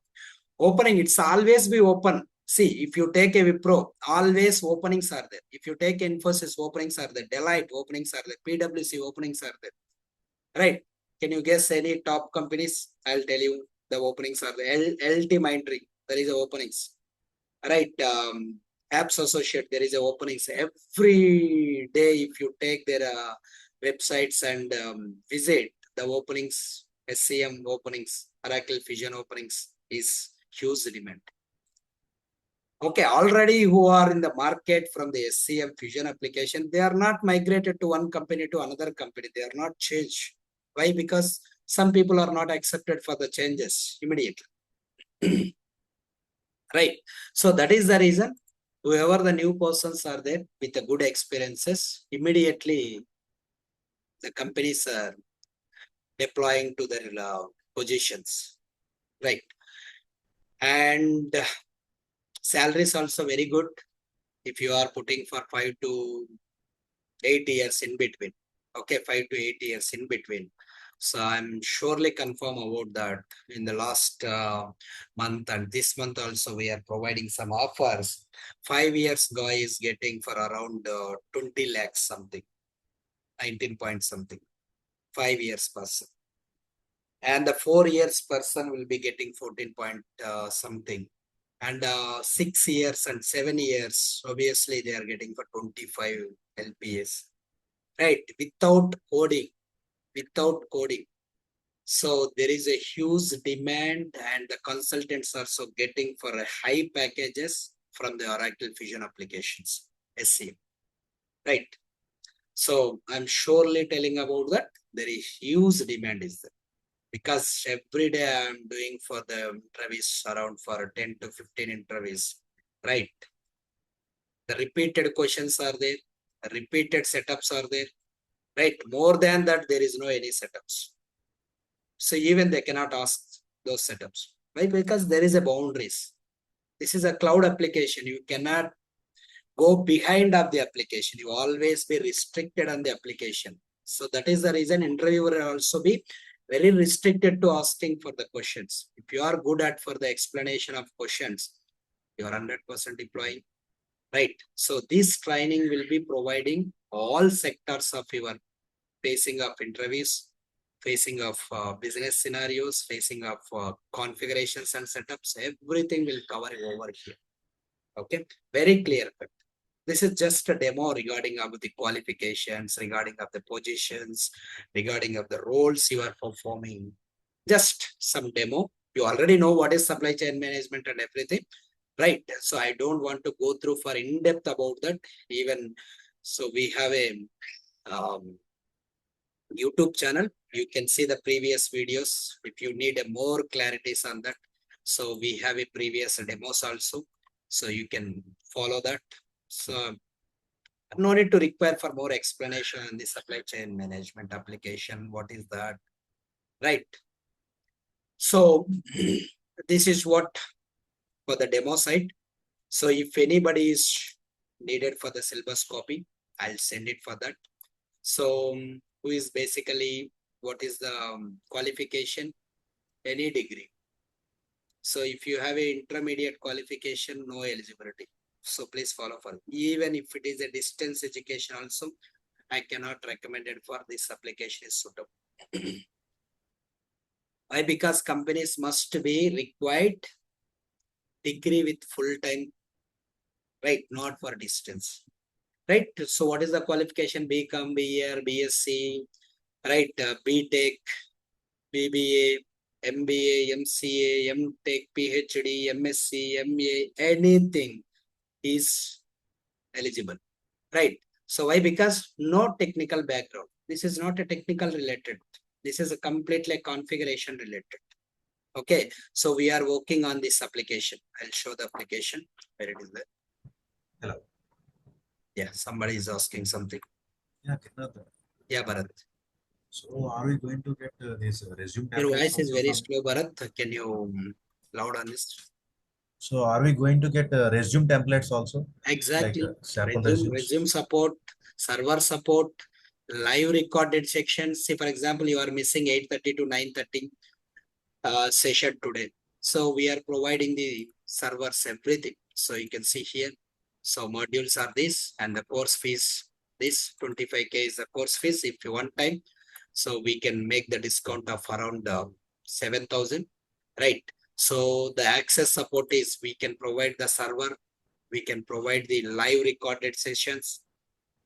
opening. It's always be open. See, if you take a Wipro, always openings are there. If you take Infosys, openings are there. Deloitte, openings are there. PwC, openings are there. Right? Can you guess any top companies? I'll tell you the openings are there. LT Mindtree, there is a openings. Right? Apps Associate, there is a openings. Every day, if you take their websites and visit the openings, SCM openings, Oracle Fusion openings is huge demand. Okay, already who are in the market from the SCM Fusion application, they are not migrated to one company to another company. They are not changed. Why? Because some people are not accepted for the changes immediately. Right. So that is the reason whoever the new persons are there with the good experiences, immediately the companies are deploying to their positions. Right. And salary is also very good if you are putting for 5 to 8 years in between. Okay, 5 to 8 years in between. So I'm surely confirm about that. In the last month and this month also, we are providing some offers. 5 years guy is getting for around 20 lakhs something, 19 point something. 5 years person. And the 4 years person will be getting 14 point something. And 6 years and 7 years, obviously they are getting for 25 LPS. Right, without coding. So there is a huge demand and the consultants are so getting for a high packages from the Oracle Fusion applications, SCM. Right. So I'm surely telling about that. There is huge demand is there. Because every day I'm doing for the interviews around for 10 to 15 interviews. Right. The repeated questions are there. Repeated setups are there. Right. More than that, there is no any setups. So even they cannot ask those setups. Right? Because there is a boundaries. This is a cloud application. You cannot go behind of the application. You always be restricted on the application. So that is the reason interviewer will also be very restricted to asking for the questions. If you are good at for the explanation of questions, you are 100% employee, right? So this training will be providing all sectors of your facing of interviews, facing of business scenarios, facing of configurations and setups, everything will cover over here. Okay, very clear cut. This is just a demo regarding of the qualifications, regarding of the positions, regarding of the roles you are performing. Just some demo. You already know what is supply chain management and everything, right? So I don't want to go through for in-depth about that. Even so, we have a YouTube channel. You can see the previous videos if you need a more clarities on that. So we have a previous demos also. So you can follow that. So no need to require for more explanation on the supply chain management application. What is that? Right. So this is what for the demo side. So if anybody is needed for the syllabus copy, I'll send it for that. So who is basically what is the qualification? Any degree. So if you have a intermediate qualification, no eligibility. So please follow for it. Even if it is a distance education also, I cannot recommend it for this application is suitable. Why? Because companies must be required degree with full time, right? Not for distance, right? So what is the qualification? BCom, BA, BSc, right? BTech, BBA, MBA, MCA, MTech, PhD, MSc, MA, anything is eligible, right? So why? Because no technical background. This is not a technical related. This is a completely configuration related. Okay, so we are working on this application. I'll show the application where it is there. Hello. Yeah, somebody is asking something. Yeah, Kinath. Yeah, Bharat. So are we going to get this resume Your templates voice is also very from- slow, Bharat. Can you loud on this? So are we going to get resume templates also? Exactly. Like sample Resume resumes? support, server support, live recorded sections. See, for example, you are missing 8:30 to 9:30 session today. So we are providing the servers, everything. So you can see here. So modules are this and the course fees, this 25K is the course fees if you want time. So we can make the discount of around 7,000, right? So the access support is we can provide the server, we can provide the live recorded sessions.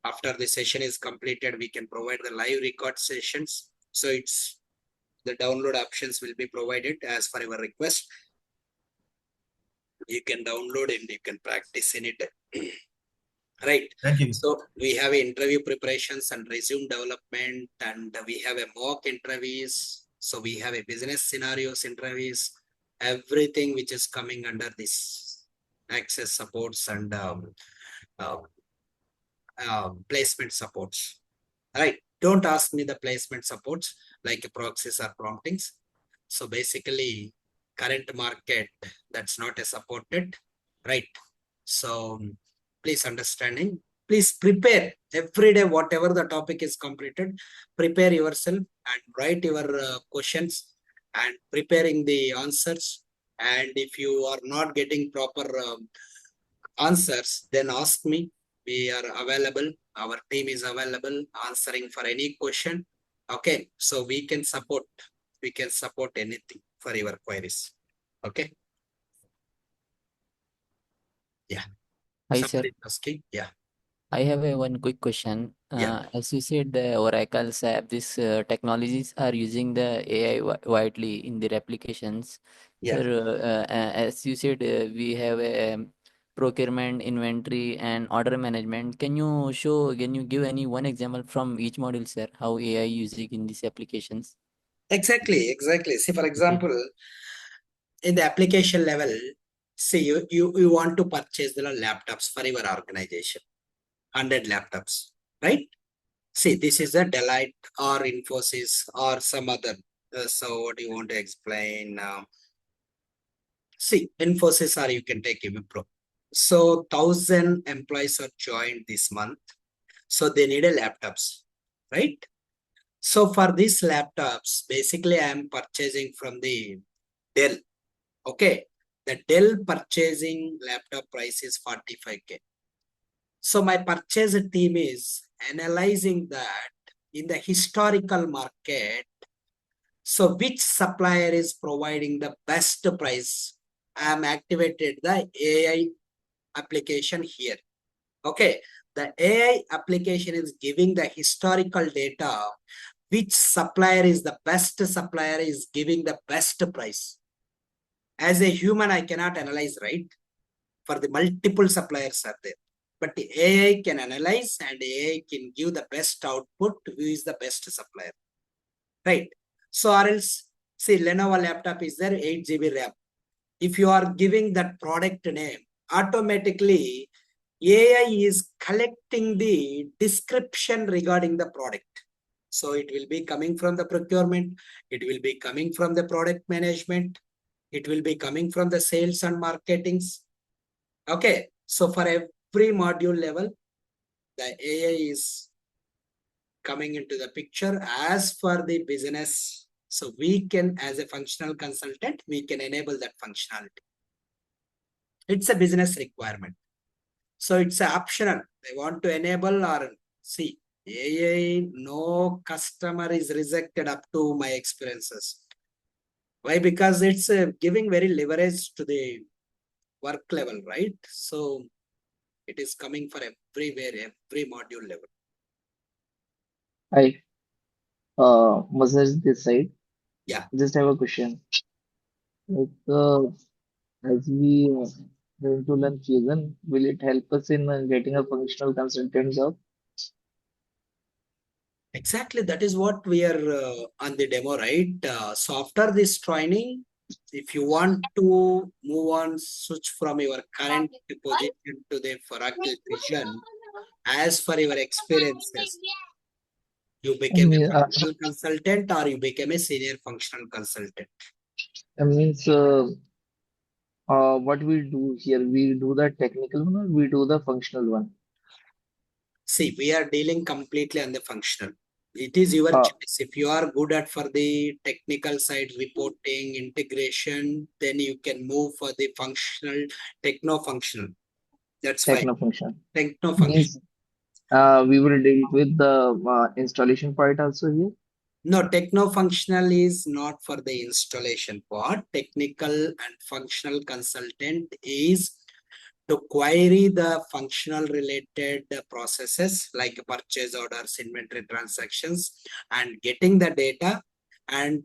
After the session is completed, we can provide the live record sessions. So it's the download options will be provided as per your request. You can download and you can practice in it. Right. Thank you. So we have interview preparations and resume development, and we have a mock interviews. So we have a business scenarios interviews, everything which is coming under this access supports and placement supports. Right. Don't ask me the placement supports like proxies or promptings. So basically current market, that's not a supported, right? So please understanding, please prepare every day, whatever the topic is completed, prepare yourself and write your questions and preparing the answers. And if you are not getting proper answers, then ask me. We are available. Our team is available answering for any question. Okay. So we can support anything for your queries. Okay. Yeah. Hi, sir. Somebody asking. Yeah. I have one quick question. Yeah. As you said, the Oracle SAP, these technologies are using the AI widely in their applications. Yeah. Sir, as you said, we have a procurement, inventory, and order management. Can you give any one example from each module, sir, how AI using in these applications? Exactly. See, for example, in the application level, say you want to purchase the laptops for your organization, 100 laptops, right? See, this is a Deloitte or Infosys or some other. So what do you want to explain? See, Infosys or you can take Wipro. So 1,000 employees are joined this month. So they need a laptops, right? So for these laptops, basically I am purchasing from the Dell. Okay. The Dell purchasing laptop price is 45K. So my purchase team is analyzing that in the historical market. So which supplier is providing the best price? I am activated the AI application here. Okay. The AI application is giving the historical data. Which supplier is the best supplier is giving the best price. As a human, I cannot analyze, right? For the multiple suppliers are there. But the AI can analyze and AI can give the best output who is the best supplier. Right. So or else, see, Lenovo laptop is there, 8 GB RAM. If you are giving that product name, automatically AI is collecting the description regarding the product. So it will be coming from the procurement. It will be coming from the product management. It will be coming from the sales and marketings. Okay. So for every module level, the AI is coming into the picture as for the business. So we can, as a functional consultant, we can enable that functionality. It's a business requirement. So it's optional. They want to enable or see AI, no customer is rejected up to my experiences. Why? Because it's giving very leverage to the work level, right? So it is coming for everywhere, every module level. Hi, Mazhar this side. Yeah. Just have a question. Like, as we going to learn Fusion, will it help us in getting a functional consultant job? Exactly. That is what we are on the demo, right? So after this training, if you want to move on, switch from your current position to the Oracle Fusion, as for your experiences, you I became mean, a functional consultant or you became a senior functional consultant. I means what we do here, we do the technical one or we do the functional one? See, we are dealing completely on the functional. It is your Uh, choice. If you are good at for the technical side, reporting, integration, then you can move for the functional, techno-functional. That's fine. techno function Techno-functional. means we will deal with the installation part also here. No, techno-functional is not for the installation part. Technical and functional consultant is to query the functional related processes like purchase orders, inventory transactions, and getting the data and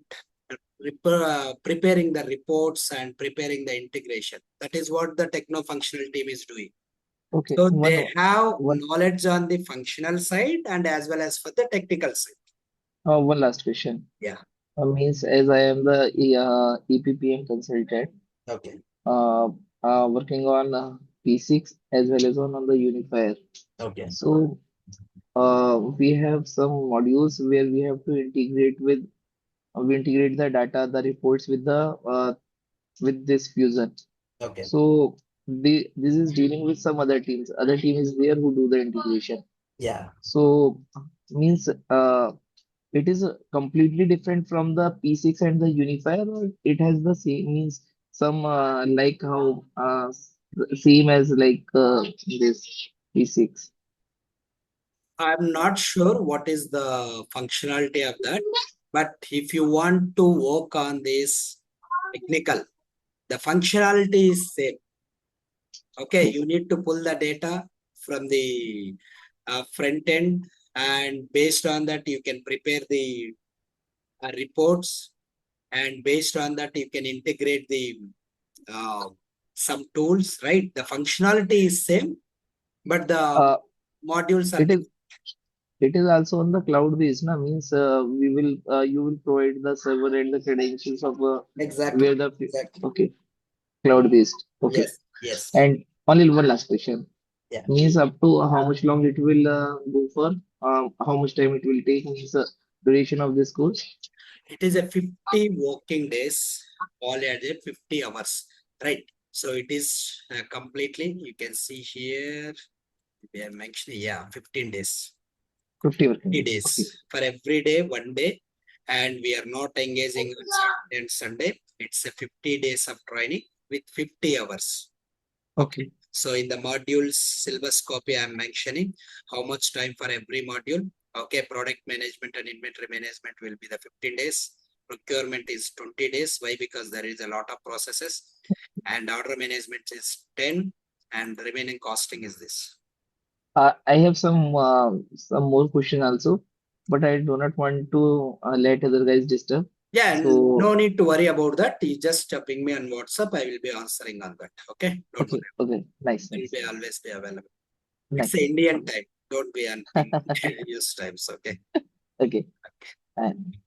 preparing the reports and preparing the integration. That is what the techno-functional team is doing. Okay, So they have one knowledge on the functional side and as well as for the technical side. one last question. Yeah. Means as I am the EPPM consultant, Okay. uh, working on P6 as well as on the unifier. Okay. So we have some modules where we have to integrate with we integrate the data, the reports with this fusion. Okay. So this is dealing with some other teams. Other team is there who do the integration. Yeah. So means it is completely different from the P6 and the unifier, or it has the same means some like how same as like this P6. I'm not sure what is the functionality of that, but if you want to work on this technical, the functionality is same. Okay, you need to pull the data from the front end, and based on that, you can prepare the reports, and based on that, you can integrate the some tools, right? The functionality is same, but the Uh, modules are it is different. it is also on the cloud based, na means we will you will provide the server and the credentials of Exactly. where the Exactly. okay cloud based. Okay, Yes. Yes. and only one last question. Yeah. Means up to how much long it will go for? How much time it will take? Means duration of this course? It is a 50 working days, all added 50 hours, right? So it is completely, you can see here, they are mentioning, yeah, 15 days. 50 working 50 days. Okay. days for every day, 1 day, and we are not engaging on Saturday and Sunday. It's a 50 days of training with 50 hours. Okay. So in the modules syllabus copy, I'm mentioning how much time for every module. Okay, product management and inventory management will be the 15 days. Procurement is 20 days. Why? Because there is a lot of processes, and order management is 10, and remaining costing is this. I have some more question also, but I do not want to let other guys disturb. Yeah, So no need to worry about that. You just ping me on WhatsApp. I will be answering on that. Okay, don't okay, worry. okay, nice, Will nice, be always be available. It's nice. Indian time. Don't be on US times. Okay. Okay. And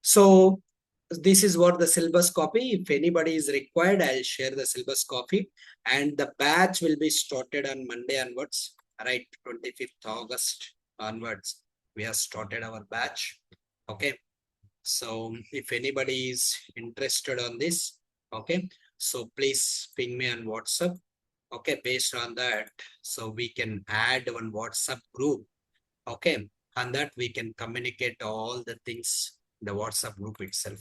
So this is what the syllabus copy. If anybody is required, I'll share the syllabus copy, and the batch will be started on Monday onwards, right? 25th August onwards. We have started our batch. Okay. So if anybody is interested on this, okay, so please ping me on WhatsApp. Okay, based on that, so we can add one WhatsApp group. Okay, on that we can communicate all the things in the WhatsApp group itself.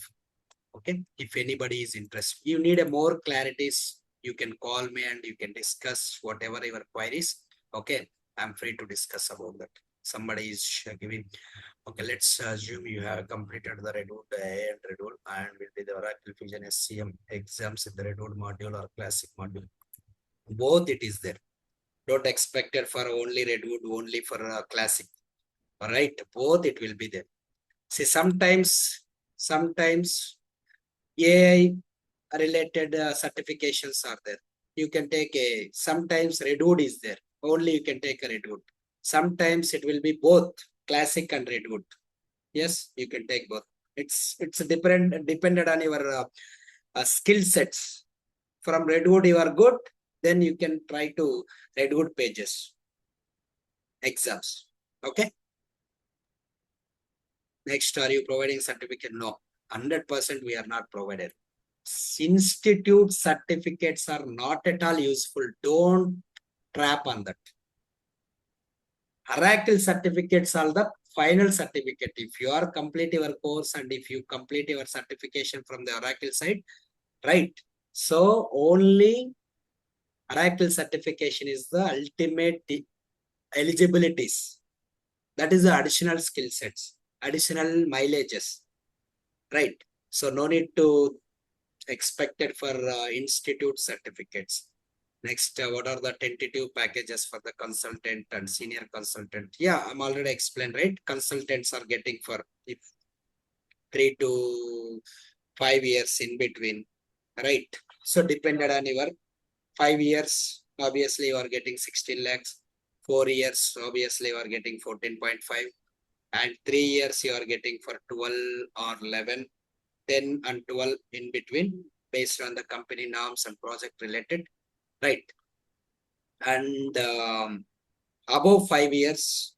Okay, if anybody is interested, you need a more clarities, you can call me and you can discuss whatever your queries. Okay, I'm free to discuss about that. Somebody is giving. Okay, let's assume you have completed the Redwood A and Redwood and will be the Oracle Fusion SCM exams in the Redwood module or Classic module. Both it is there. Don't expect it for only Redwood, only for Classic. All right, both it will be there. See, sometimes AI related certifications are there. You can take a, sometimes Redwood is there. Only you can take a Redwood. Sometimes it will be both Classic and Redwood. Yes, you can take both. It's dependent on your skill sets. From Redwood you are good, then you can try to Redwood pages exams. Okay. Next, are you providing certificate? No, 100% we are not provided. Institute certificates are not at all useful. Don't trap on that. Oracle certificates are the final certificate. If you are complete your course and if you complete your certification from the Oracle side, right? So only Oracle certification is the ultimate eligibilities. That is the additional skill sets, additional mileages, right? So no need to expected for institute certificates. Next, what are the tentative packages for the consultant and senior consultant? Yeah, I'm already explained, right? Consultants are getting for if 3 to 5 years in between, right? So depended on your 5 years, obviously you are getting 16 lakhs. 4 years, obviously you are getting 14.5, and 3 years you are getting for 12 or 11, 10 and 12 in between, based on the company norms and project related, right? And above 5 years,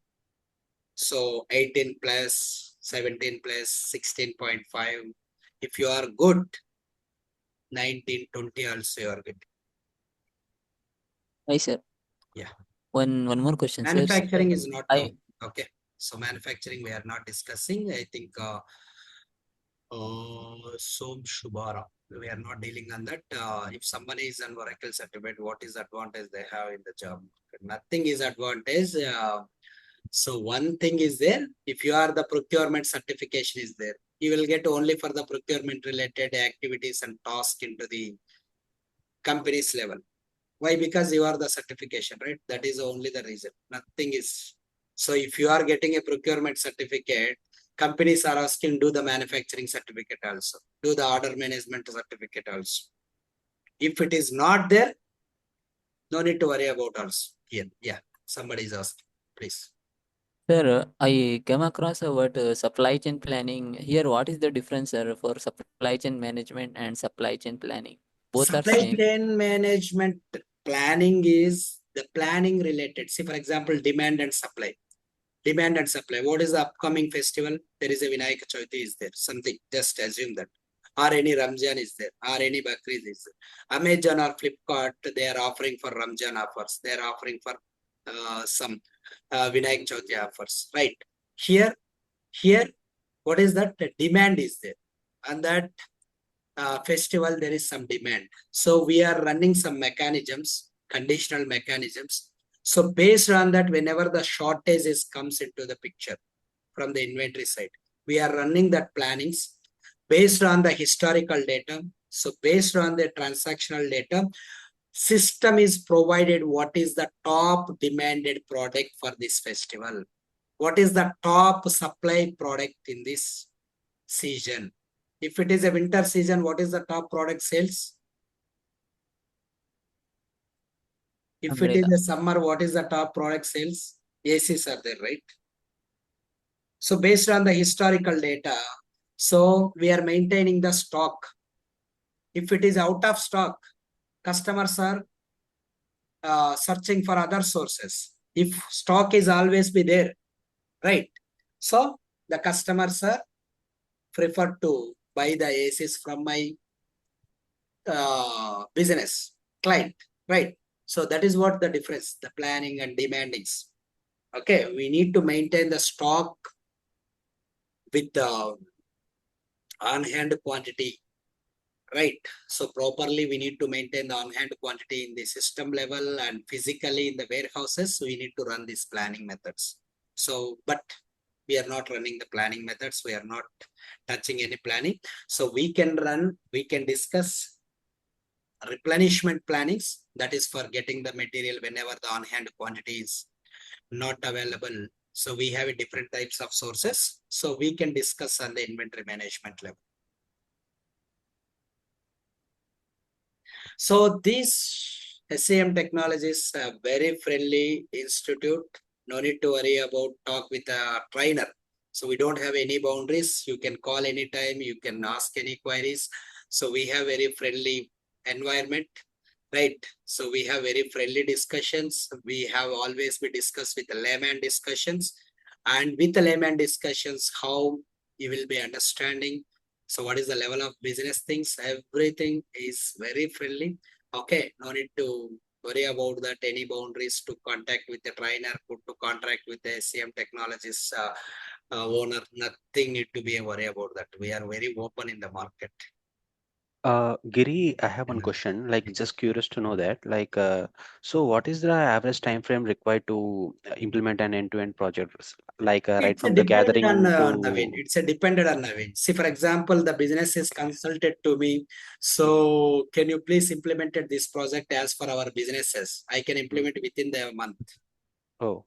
so 18 plus, 17 plus, 16.5. If you are good, 19, 20 also you are good. Hi, sir. Yeah. One more question, sir. Manufacturing is not I okay. So manufacturing we are not discussing. I think Som Shubhara. We are not dealing on that. If someone is on Oracle certificate, what is advantage they have in the job? Nothing is advantage. So one thing is there. If you are the procurement certification is there, you will get only for the procurement related activities and task into the company's level. Why? Because you are the certification, right? That is only the reason. Nothing is. So if you are getting a procurement certificate, companies are asking, do the manufacturing certificate also, do the order management certificate also. If it is not there, no need to worry about also here. Yeah, somebody is asking, please. Sir, I came across a word supply chain planning. Here, what is the difference, sir, for supply chain management and supply chain planning? Both are Supply same. chain management planning is the planning related. See, for example, demand and supply. Demand and supply. What is the upcoming festival? There is a Vinayaka Chavithi is there. Something. Just assume that. Or any Ramjan is there. Or any Bakrid is there. Amazon or Flipkart, they are offering for Ramjan offers. They are offering for some Vinayak Chavithi offers, right? Here, what is that? The demand is there, and that festival there is some demand. So we are running some mechanisms, conditional mechanisms. So based on that, whenever the shortages comes into the picture from the inventory side, we are running that plannings based on the historical data. So based on the transactional data, system is provided what is the top demanded product for this festival. What is the top supply product in this season? If it is a winter season, what is the top product sales? If it is Umbrella. a summer, what is the top product sales? ACs are there, right? So based on the historical data, so we are maintaining the stock. If it is out of stock, customers are searching for other sources. If stock is always be there, right? So the customers are prefer to buy the ACs from my business client, right? So that is what the difference, the planning and demandings. Okay, we need to maintain the stock with the on-hand quantity, right? So properly we need to maintain the on-hand quantity in the system level and physically in the warehouses. So we need to run these planning methods. So, but we are not running the planning methods. We are not touching any planning. So we can run, we can discuss replenishment plannings. That is for getting the material whenever the on-hand quantity is not available. So we have different types of sources. So we can discuss on the inventory management level. So these SCM technologies are very friendly institute. No need to worry about talk with a trainer. So we don't have any boundaries. You can call anytime. You can ask any queries. So we have very friendly environment, right? So we have very friendly discussions. We have always been discussed with the layman discussions, and with the layman discussions, how you will be understanding. So what is the level of business things? Everything is very friendly. Okay, no need to worry about that. Any boundaries to contact with the trainer, to contract with the SCM technologies owner. Nothing need to be a worry about that. We are very open in the market. Giri, I have one question, like just curious to know that, like, so what is the average time frame required to implement an end-to-end project? Like, right It's a from the dependent on gathering Naveen. to, It's a dependent on Naveen. See, for example, the business is consulted to me. So can you please implement this project as for our businesses? I can implement within the month. oh,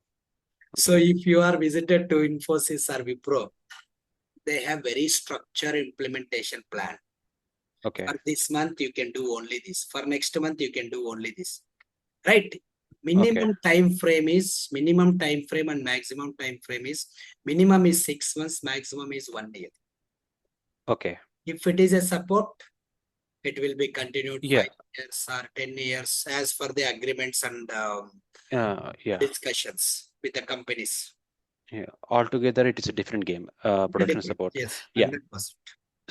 So okay, if you are visited to Infosys or Wipro, they have very structured implementation plan. okay, For this month, you can do only this. For next month, you can do only this. Right? okay, Minimum time frame and maximum time frame is minimum is 6 months, maximum is 1 year. okay, If it is a support, it will be continued yeah, 5 years or 10 years as per the agreements and yeah, discussions with the companies. yeah. Altogether, it is a different game, production Different, support. yes, Yeah. 100%.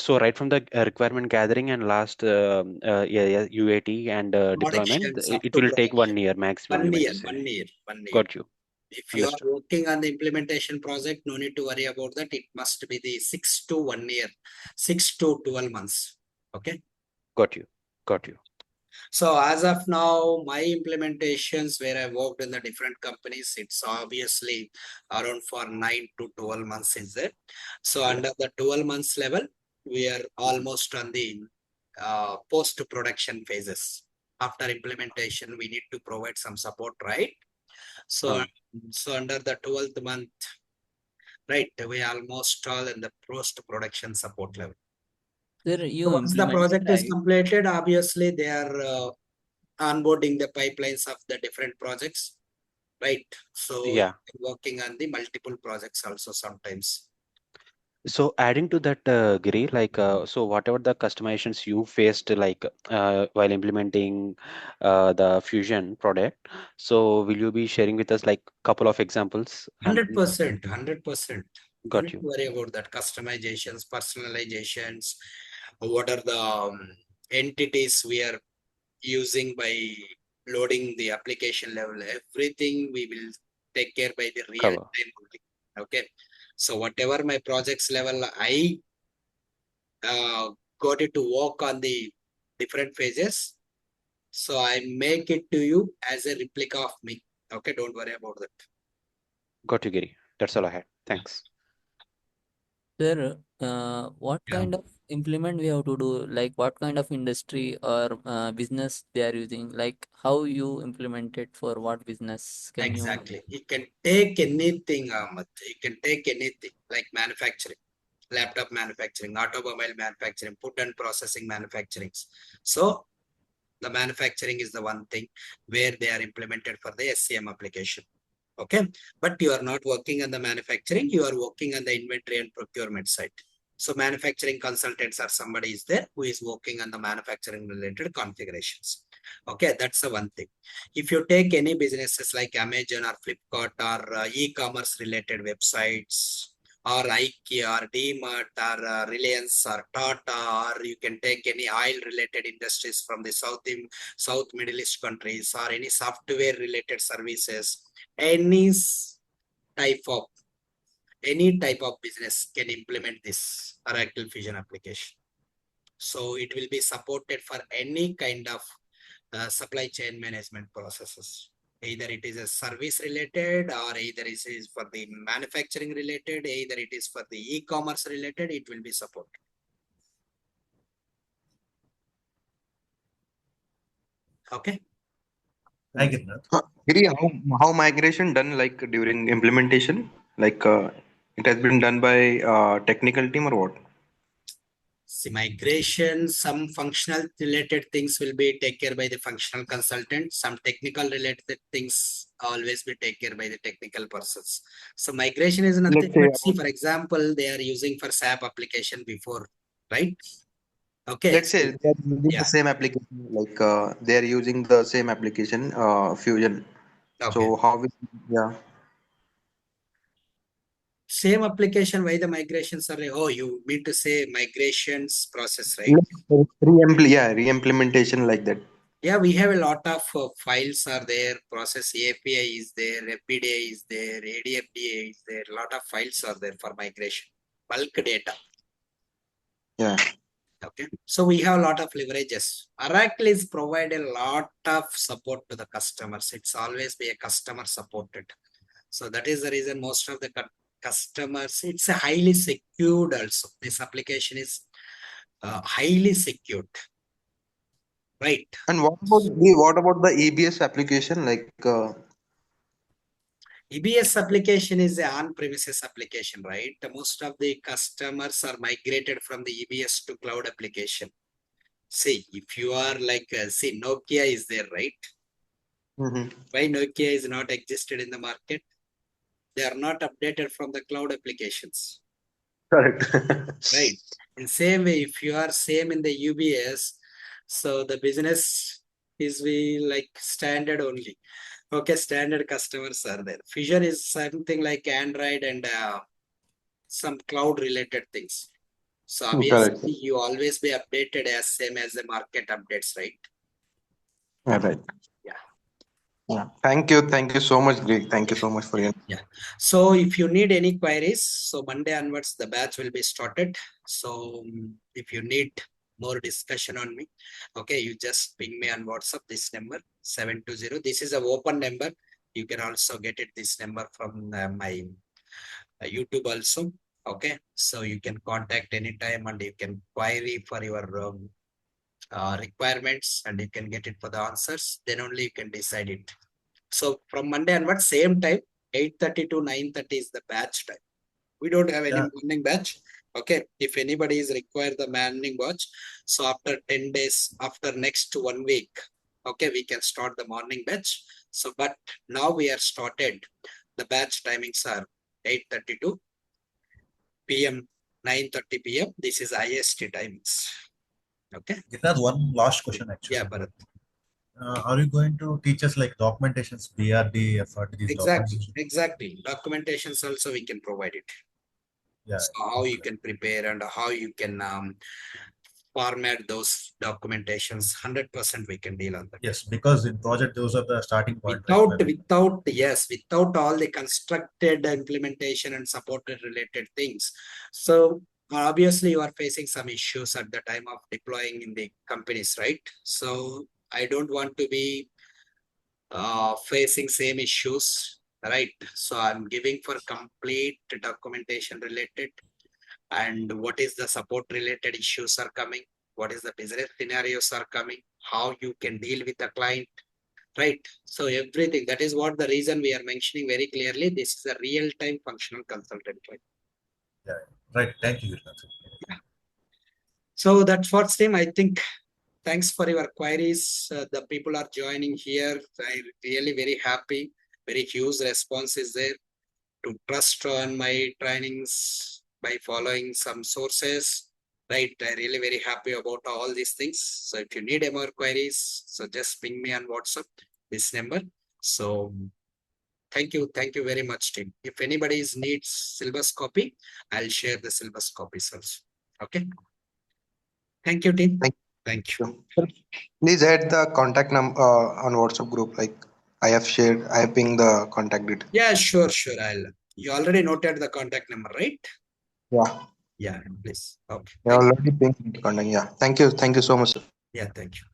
So right from the requirement gathering and last yeah, UAT and deployment, Productions up it to will take production. 1 year maximum, 1 you meant year, to say. 1 year, 1 year. Got you. If you are Understood. working on the implementation project, no need to worry about that. It must be the 6 to 1 year, 6 to 12 months. Okay. Got you. Got you. So as of now, my implementations where I worked in the different companies, it's obviously around for 9 to 12 months is there. So Yeah. under the 12 months level, we are almost on the post-production phases. After implementation, we need to provide some support, right? So, so under the 12th month, right, we are almost all in the post-production support level. Sir, So you once the implemented, project is right? completed, obviously they are onboarding the pipelines of the different projects, right? So Yeah. working on the multiple projects also sometimes. So adding to that, Giri, like, so whatever the customizations you faced, like, while implementing the Fusion product, so will you be sharing with us like couple of examples? And 100%, 100%. Don't got need to you. worry about that. Customizations, personalizations, what are the entities we are using by loading the application level. Everything we will take care by the real Cover. time only. Okay. So whatever my projects level, I got it to work on the different phases. So I make it to you as a replica of me. Okay, don't worry about that. Got you, Giri. That's all I had. Thanks. Sir, what Yeah. kind of implement we have to do? Like what kind of industry or business they are using? Like how you implement it for what business? Can you? Exactly. You can take anything, Ahmad. You can take anything like manufacturing, laptop manufacturing, automobile manufacturing, food and processing manufacturing. So the manufacturing is the one thing where they are implemented for the SCM application. Okay. But you are not working on the manufacturing, you are working on the inventory and procurement side. So manufacturing consultants or somebody is there who is working on the manufacturing related configurations. Okay, that's the one thing. If you take any businesses like Amazon or Flipkart or e-commerce related websites or IKEA or DMart or Reliance or Tata, or you can take any oil related industries from the South Middle East countries or any software related services, any type of business can implement this Oracle Fusion application. So it will be supported for any kind of supply chain management processes. Either it is a service related or either it is for the manufacturing related, either it is for the e-commerce related, it will be supported. Okay. I get that. Giri, how migration done like during implementation? Like it has been done by technical team or what? See, migration, some functional related things will be taken care by the functional consultant. Some technical related things always be taken care by the technical persons. So migration is nothing. Let's say But see, for example, they are using for SAP application before, right? Okay. let's say they are using Yeah. the same application, like they are using the same application, Fusion. Okay. So how will, yeah. Same application, why the migrations are? Oh, you mean to say migrations process, right? Re-implementation like that. Yeah, we have a lot of files are there, process API is there, FPDA is there, ADFDA is there, a lot of files are there for migration, bulk data. Yeah. Okay, so we have a lot of leverages. Oracle is provide a lot of support to the customers. It's always be a customer supported. So that is the reason most of the customers, it's a highly secured also. This application is highly secured, right? And what about the EBS application? Like EBS application is an on-premises application, right? Most of the customers are migrated from the EBS to cloud application. See, if you are like, see, Nokia is there, right? mhm. Why Nokia is not existed in the market? They are not updated from the cloud applications, Correct. right? In same way, if you are same in the UBS, so the business is we like standard only. Okay, standard customers are there. Fusion is something like Android and some cloud related things. So Correct. obviously you always be updated as same as the market updates, right? Yeah, right. Yeah. Yeah. Thank you so much, Greg. Thank you so much for your. Yeah. So if you need any queries, so Monday onwards the batch will be started. So if you need more discussion on me, okay, you just ping me on WhatsApp this number 720. This is an open number. You can also get it this number from my YouTube also. Okay, so you can contact anytime and you can query for your requirements and you can get it for the answers. Then only you can decide it. So from Monday onwards, same time, 8:30 to 9:30 is the batch time. We don't have any Yeah. morning batch. Okay, if anybody is required the morning batch, so after 10 days, after next 1 week, okay, we can start the morning batch. So, but now we are started. The batch timings are 8:30 to PM, 9:30 PM. This is IST timings. Okay. Get one last question actually. Yeah, Bharat. Are you going to teach us like documentations, BRD, FRD, these Exactly. documentations? Exactly. Documentations also we can provide it. Yeah. So how you can prepare and how you can format those documentations, 100% we can deal on that. Yes, because in project those are the starting point. right, Without all the constructed implementation and supported related things. So obviously you are facing some issues at the time of deploying in the companies, right? So I don't want to be facing same issues, right? So I'm giving for complete documentation related, and what is the support related issues are coming, what is the business scenarios are coming, how you can deal with the client, right? So everything, that is what the reason we are mentioning very clearly, this is a real-time functional consultant, right? Yeah, right. Thank you, Giriraj. So that's what's team, I think. Thanks for your queries. The people are joining here. I'm really very happy. Very huge response is there to trust on my trainings by following some sources. Right. I'm really very happy about all these things. So if you need any more queries, so just ping me on WhatsApp, this number. So thank you. Thank you very much, team. If anybody needs syllabus copy, I'll share the syllabus copies also. Okay. Thank you, team. Thank you. Sir, please add the contact number on WhatsApp group. Like I have pinged the contact details. Yeah, sure. You already noted the contact number, right? Yeah. Yeah, please. Okay. I already pinged the contact. Yeah. Thank you. Thank you so much, sir. Yeah, thank you.